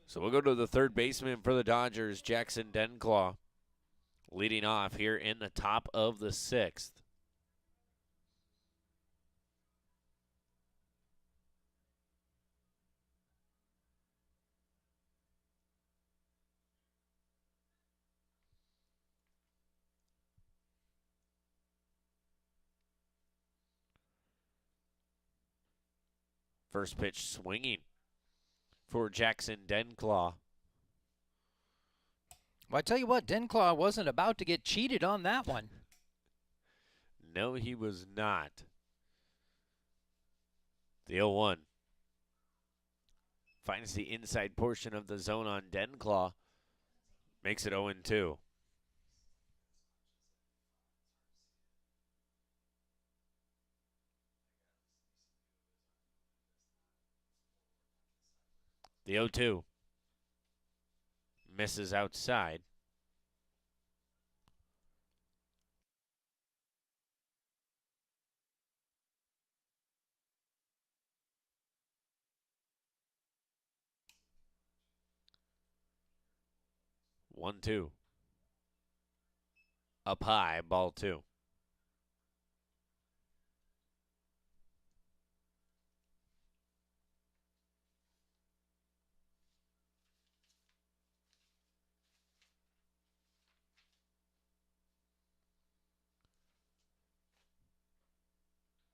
So we'll go to the third baseman for the Dodgers, Jackson Denclaw, leading off here in the top of the 6th. First pitch swinging for Jackson Denclaw. Well, I tell you what, Denclaw wasn't about to get cheated on that one. No, he was not. The 0-1 finds the inside portion of the zone on Denclaw. Makes it 0-2. The 0-2 misses outside. One, two. Up high, ball 2.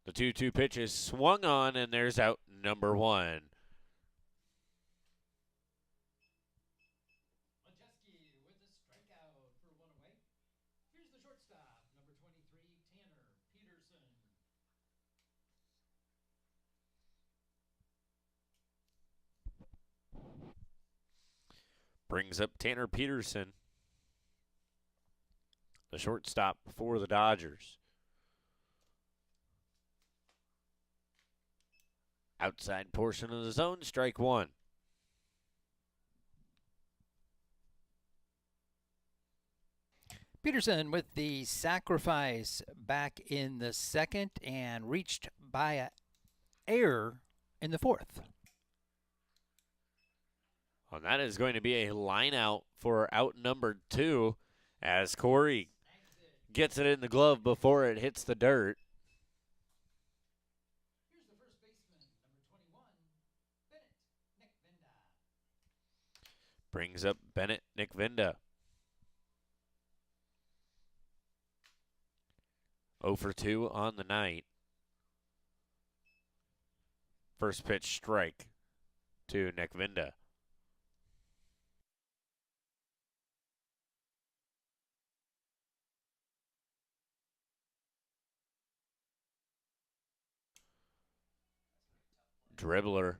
The 2-2 pitch is swung on, and there's out number 1. With a strikeout for 1 away. Here's the shortstop, number 23, Tanner Peterson. Brings up Tanner Peterson, the shortstop for the Dodgers. Outside portion of the zone, strike 1. Peterson with the sacrifice back in the 2nd and reached by an error in the 4th. Well, that is going to be a line out for out number 2 as Corey gets it in the glove before it hits the dirt. Here's the first baseman, number 21, Bennett Nickvinda. Brings up Bennett Nickvinda. 0 for 2 on the night. First pitch strike to Nickvinda. Dribbler.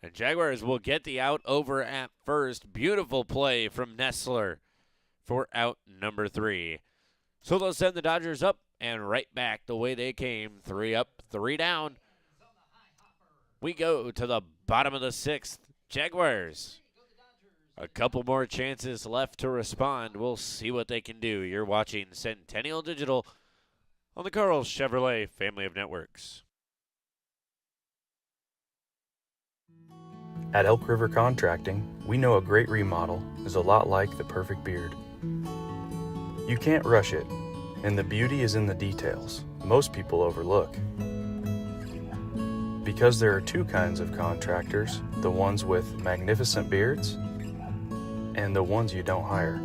And Jaguars will get the out over at first. Beautiful play from Nestler for out number 3. So they'll send the Dodgers up and right back the way they came. 3 up, 3 down. We go to the bottom of the 6th. Jaguars. A couple more chances left to respond. We'll see what they can do. You're watching Centennial Digital on the Carl Chevrolet family of networks. At Elk River Contracting, we know a great remodel is a lot like the perfect beard. You can't rush it, and the beauty is in the details most people overlook. Because there are 2 kinds of contractors, the ones with magnificent beards and the ones you don't hire.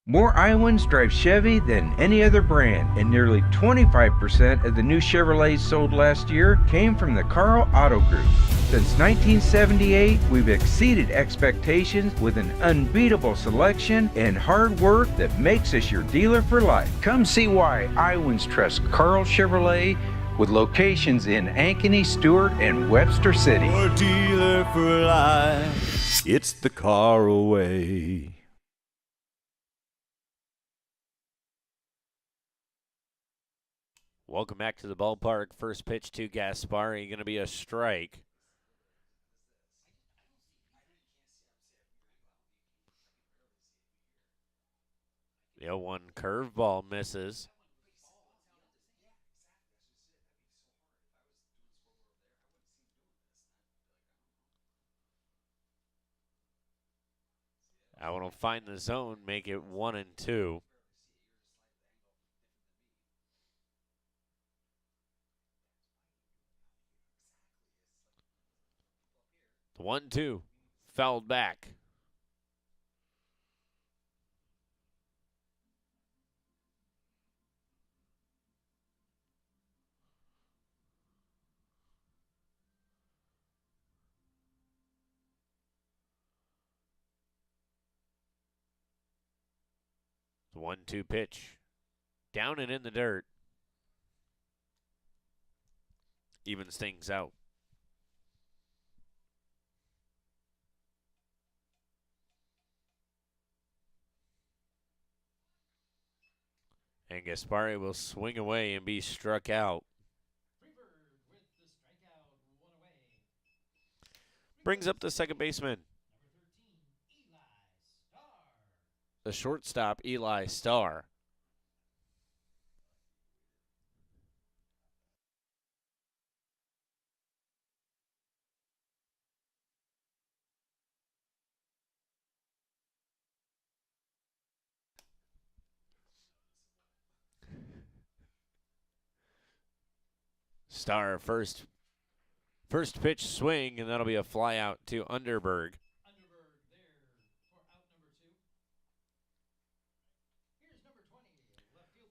More Iowans drive Chevy than any other brand, and nearly 25% of the new Chevrolets sold last year came from the Carl Auto Group. Since 1978, we've exceeded expectations with an unbeatable selection and hard work that makes us your dealer for life. Come see why Iowans trust Carl Chevrolet with locations in Ankeny, Stewart, and Webster City. Your dealer for life. It's the Carl way. Welcome back to the ballpark. First pitch to Gaspari, going to be a strike. The 0-1 curveball misses. That one will find the zone, make it 1-2. The 1-2 fouled back. The 1-2 pitch. Down and in the dirt. Evens things out. And Gaspari will swing away and be struck out. Brings up the second baseman. The shortstop, Eli Starr. Starr first pitch swing, and that'll be a fly out to Underberg.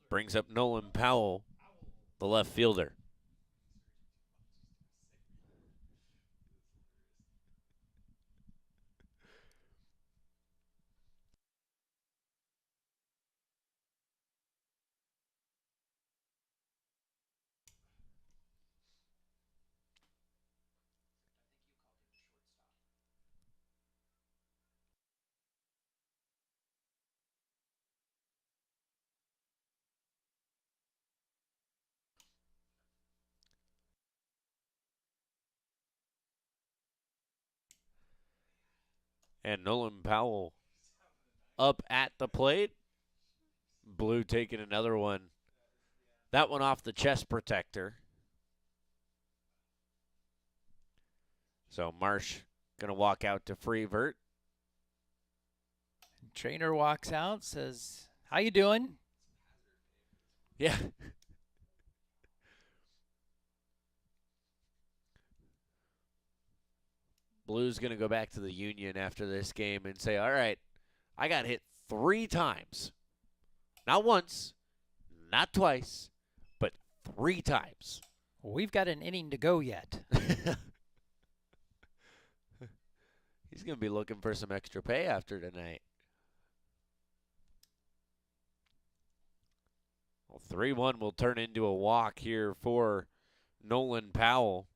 Brings up Nolan Powell, the left fielder. And Nolan Powell up at the plate. Blue taking another one. That one off the chest protector. So Marsh going to walk out to free vert. Trainer walks out, says, "How you doing?" Yeah. Blue's going to go back to the Union after this game and say, all right, I got hit 3 times. Not once, not twice, but 3 times. We've got an inning to go yet. He's going to be looking for some extra pay after tonight. Well, 3-1 will turn into a walk here for Nolan Powell.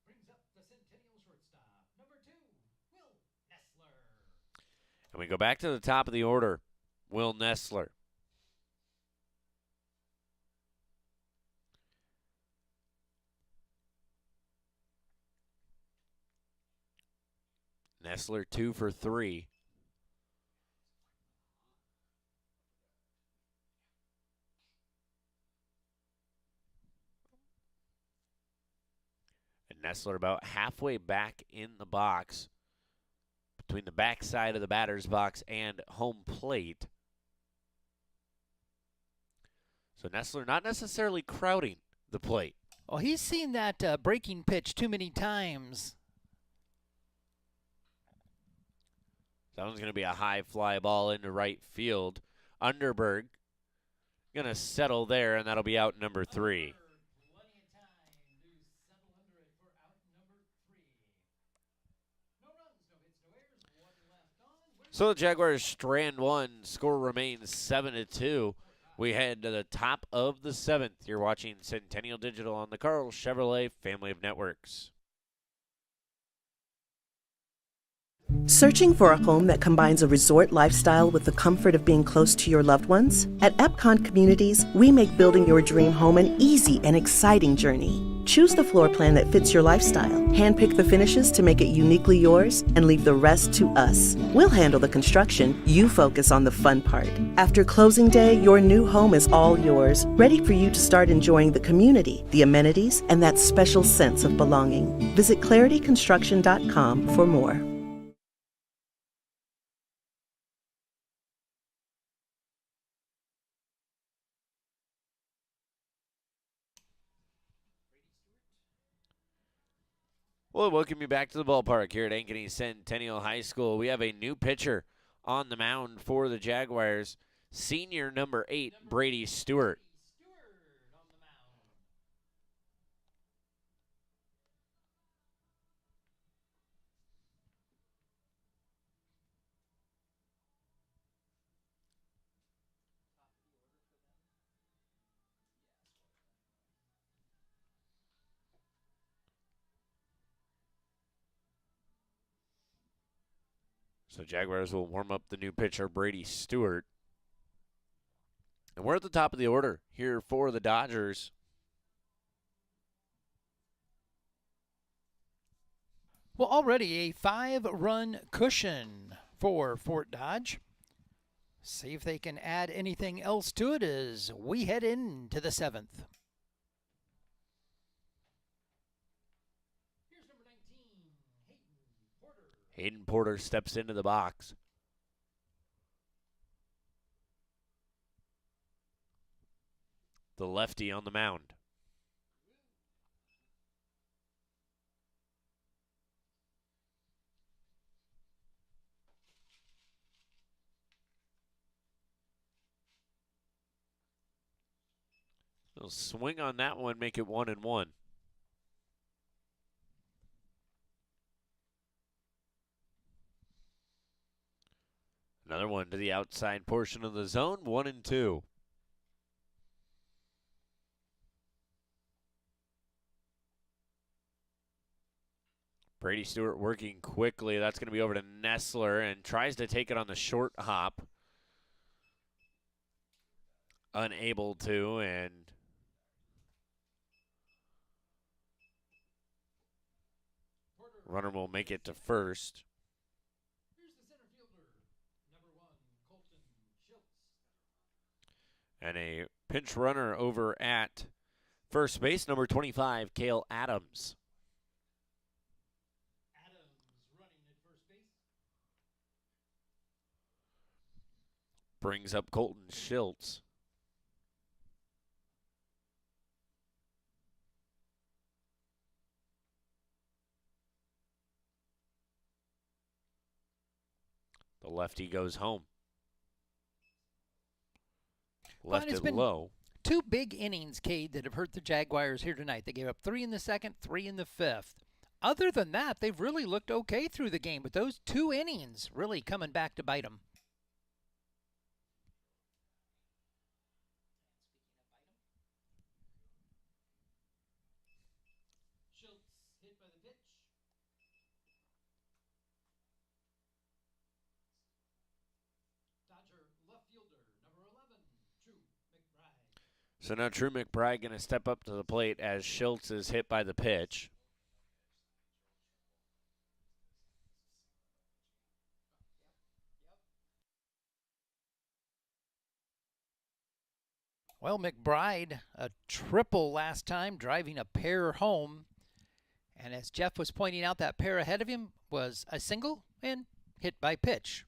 Brings up the Centennial shortstop, number 2, Will Nessler. And we go back to the top of the order. Will Nessler. Nessler 2 for 3. And Nessler about halfway back in the box, between the backside of the batter's box and home plate. So Nessler not necessarily crowding the plate. Well, he's seen that breaking pitch too many times. That one's going to be a high fly ball into right field. Underberg going to settle there, and that'll be out number 3. So the Jaguars strand 1. Score remains 7-2. We head to the top of the 7th. You're watching Centennial Digital on the Carl Chevrolet family of networks. Searching for a home that combines a resort lifestyle with the comfort of being close to your loved ones? At Epcon Communities, we make building your dream home an easy and exciting journey. Choose the floor plan that fits your lifestyle, handpick the finishes to make it uniquely yours, and leave the rest to us. We'll handle the construction, you focus on the fun part. After closing day, your new home is all yours, ready for you to start enjoying the community, the amenities, and that special sense of belonging. Visit clarityconstruction.com for more. Well, welcome you back to the ballpark here at Ankeny Centennial High School. We have a new pitcher on the mound for the Jaguars, senior number 8, Brady Stewart. So Jaguars will warm up the new pitcher, Brady Stewart. And we're at the top of the order here for the Dodgers. Well, already a 5-run cushion for Fort Dodge. See if they can add anything else to it as we head into the 7th. Hayden Porter steps into the box. The lefty on the mound. He'll swing on that one, make it 1-1. Another one to the outside portion of the zone, 1-2. Brady Stewart working quickly. That's going to be over to Nestler and tries to take it on the short hop. Unable to, and runner will make it to first. And a pinch runner over at first base, number 25, Cale Adams. Brings up Colton Schiltz. The lefty goes home. Left it low. 2 big innings, Cade, that have hurt the Jaguars here tonight. They gave up 3 in the 2nd, 3 in the 5th. Other than that, they've really looked okay through the game, but those 2 innings really coming back to bite them. So now Drew McBride going to step up to the plate as Schultz is hit by the pitch. Well, McBride, a triple last time, driving a pair home. And as Jeff was pointing out, that pair ahead of him was a single and hit by pitch,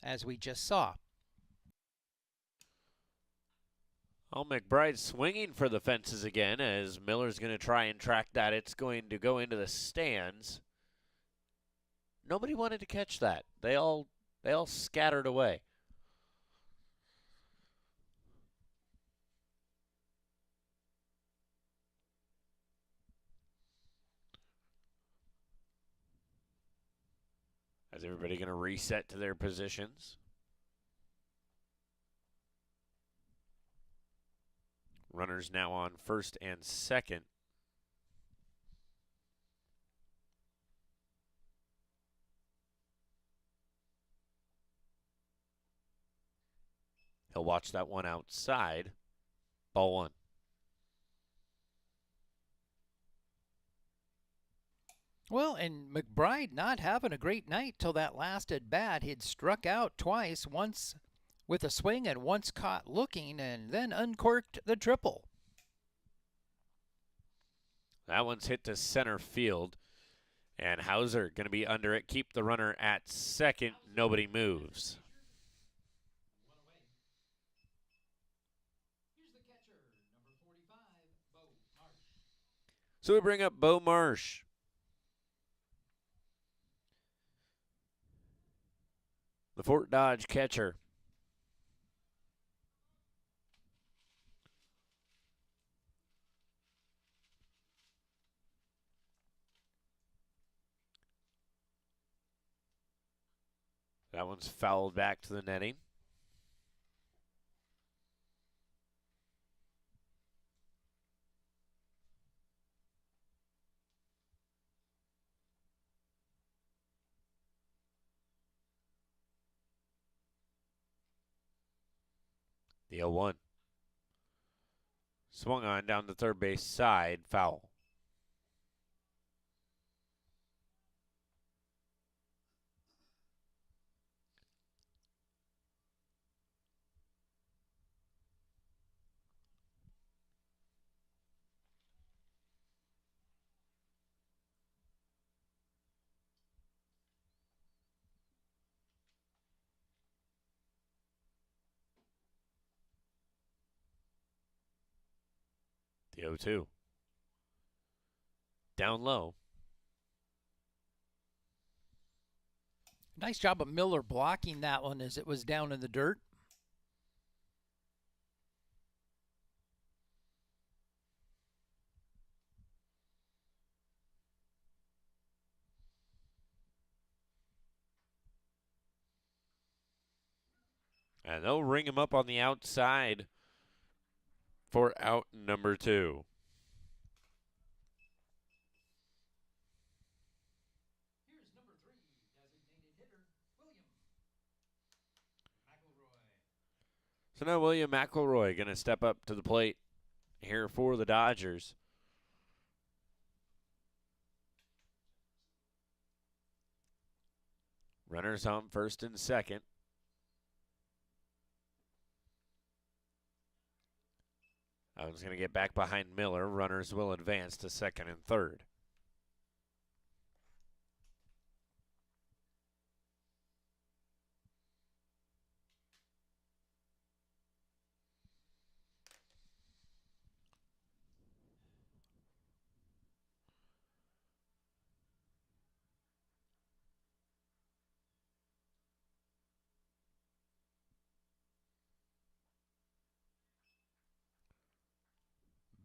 as we just saw. Oh, McBride swinging for the fences again as Miller's going to try and track that. It's going to go into the stands. Nobody wanted to catch that. They all They all scattered away. Is everybody going to reset to their positions? Runners now on first and second. He'll watch that one outside. Ball one. Well, and McBride not having a great night till that last at bat. He'd struck out twice, once with a swing and once caught looking, and then uncorked the triple. That one's hit to center field. And Hauser going to be under it. Keep the runner at second. Nobody moves. So we bring up Bo Marsh. The Fort Dodge catcher. That one's fouled back to the netting. The 0-1. Swung on down the third base side, foul. The 0-2. Down low. Nice job of Miller blocking that one as it was down in the dirt. And they'll ring him up on the outside for out number 2. Here's number 3, designated hitter, William McElroy. So now William McElroy going to step up to the plate here for the Dodgers. Runners on first and second. Owen's going to get back behind Miller. Runners will advance to second and third.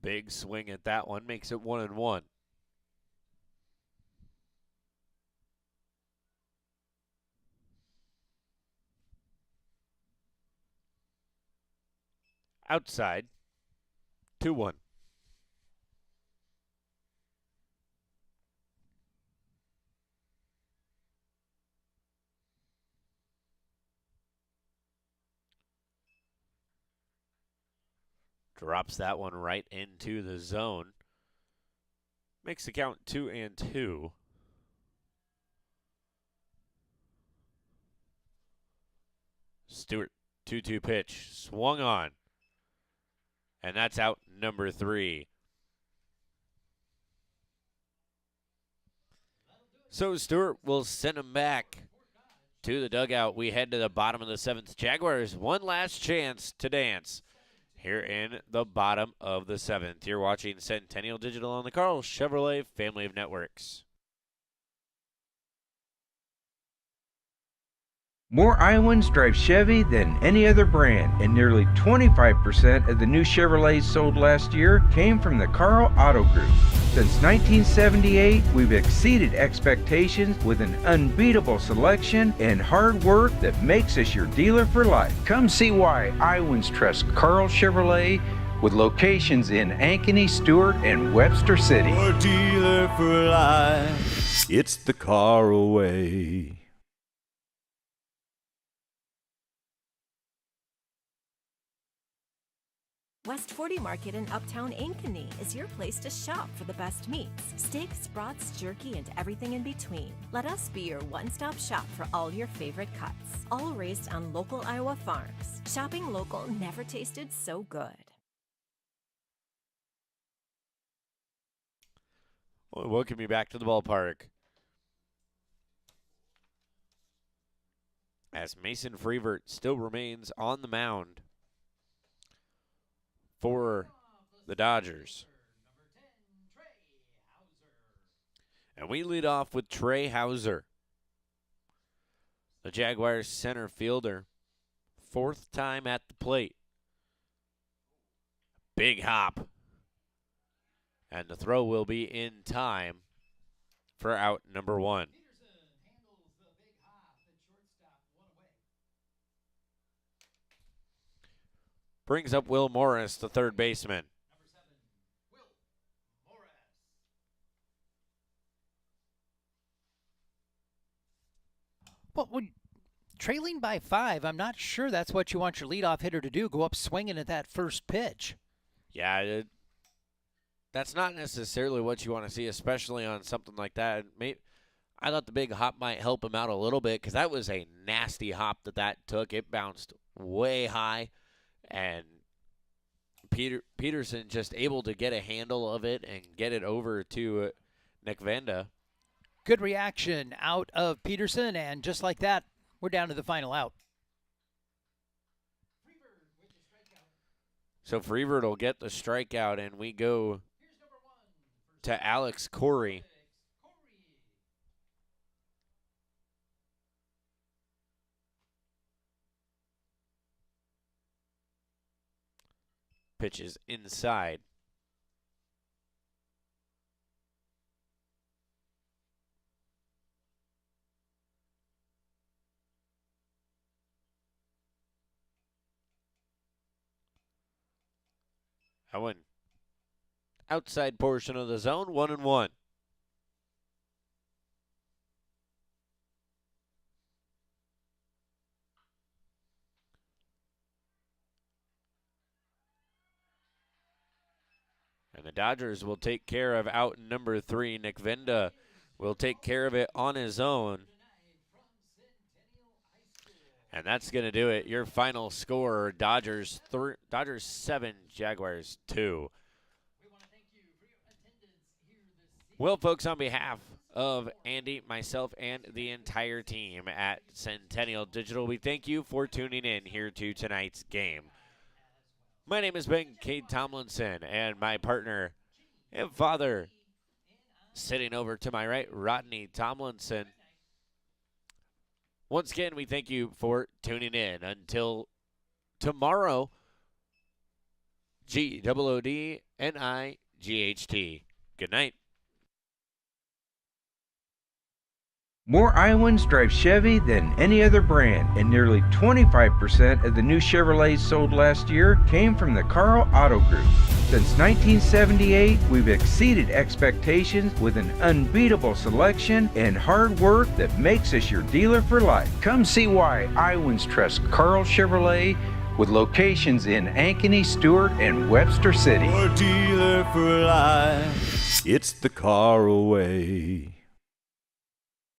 Big swing at that one, makes it 1-1. Outside, 2-1. Drops that one right into the zone. Makes the count 2-2. Stewart, 2-2 pitch, swung on. And that's out number 3. So Stewart will send him back to the dugout. We head to the bottom of the 7th. Jaguars, one last chance to dance here in the bottom of the 7th. You're watching Centennial Digital on the Carl Chevrolet family of networks. More Iowans drive Chevy than any other brand, and nearly 25% of the new Chevrolets sold last year came from the Carl Auto Group. Since 1978, we've exceeded expectations with an unbeatable selection and hard work that makes us your dealer for life. Come see why Iowans trust Carl Chevrolet, with locations in Ankeny, Stewart, and Webster City. Your dealer for life. It's the Carl way. West 40 Market in Uptown Ankeny is your place to shop for the best meats, steaks, brats, jerky, and everything in between. Let us be your one-stop shop for all your favorite cuts, all raised on local Iowa farms. Shopping local never tasted so good. Well, welcome you back to the ballpark. As Mason Freevert still remains on the mound for the Dodgers. And we lead off with Trey Hauser, the Jaguars center fielder. Fourth time at the plate. Big hop. And the throw will be in time for out number one. Brings up Will Morris, the third baseman. Well, when trailing by 5, I'm not sure that's what you want your leadoff hitter to do, go up swinging at that first pitch. Yeah, that's not necessarily what you want to see, especially on something like that. I thought the big hop might help him out a little bit because that was a nasty hop that took. It bounced way high, and Peterson just able to get a handle of it and get it over to Nick Vanda. Good reaction out of Peterson, and just like that, we're down to the final out. So Freevert will get the strikeout, and we go to Alex Corey. Pitches inside. That one outside portion of the zone, 1-1. And the Dodgers will take care of out number 3. Nick Venda will take care of it on his own. And that's going to do it. Your final score, Dodgers 7, Jaguars 2. Well, folks, on behalf of Andy, myself, and the entire team at Centennial Digital, we thank you for tuning in here to tonight's game. My name has been Cade Tomlinson, and my partner and father sitting over to my right, Rodney Tomlinson. Once again, we thank you for tuning in. Until tomorrow, GOODNIGHT. Good night. More Iowans drive Chevy than any other brand, and nearly 25% of the new Chevrolets sold last year came from the Carl Auto Group. Since 1978, we've exceeded expectations with an unbeatable selection and hard work that makes us your dealer for life. Come see why Iowans trust Carl Chevrolet, with locations in Ankeny, Stewart, and Webster City. Your dealer for life. It's the Carl way.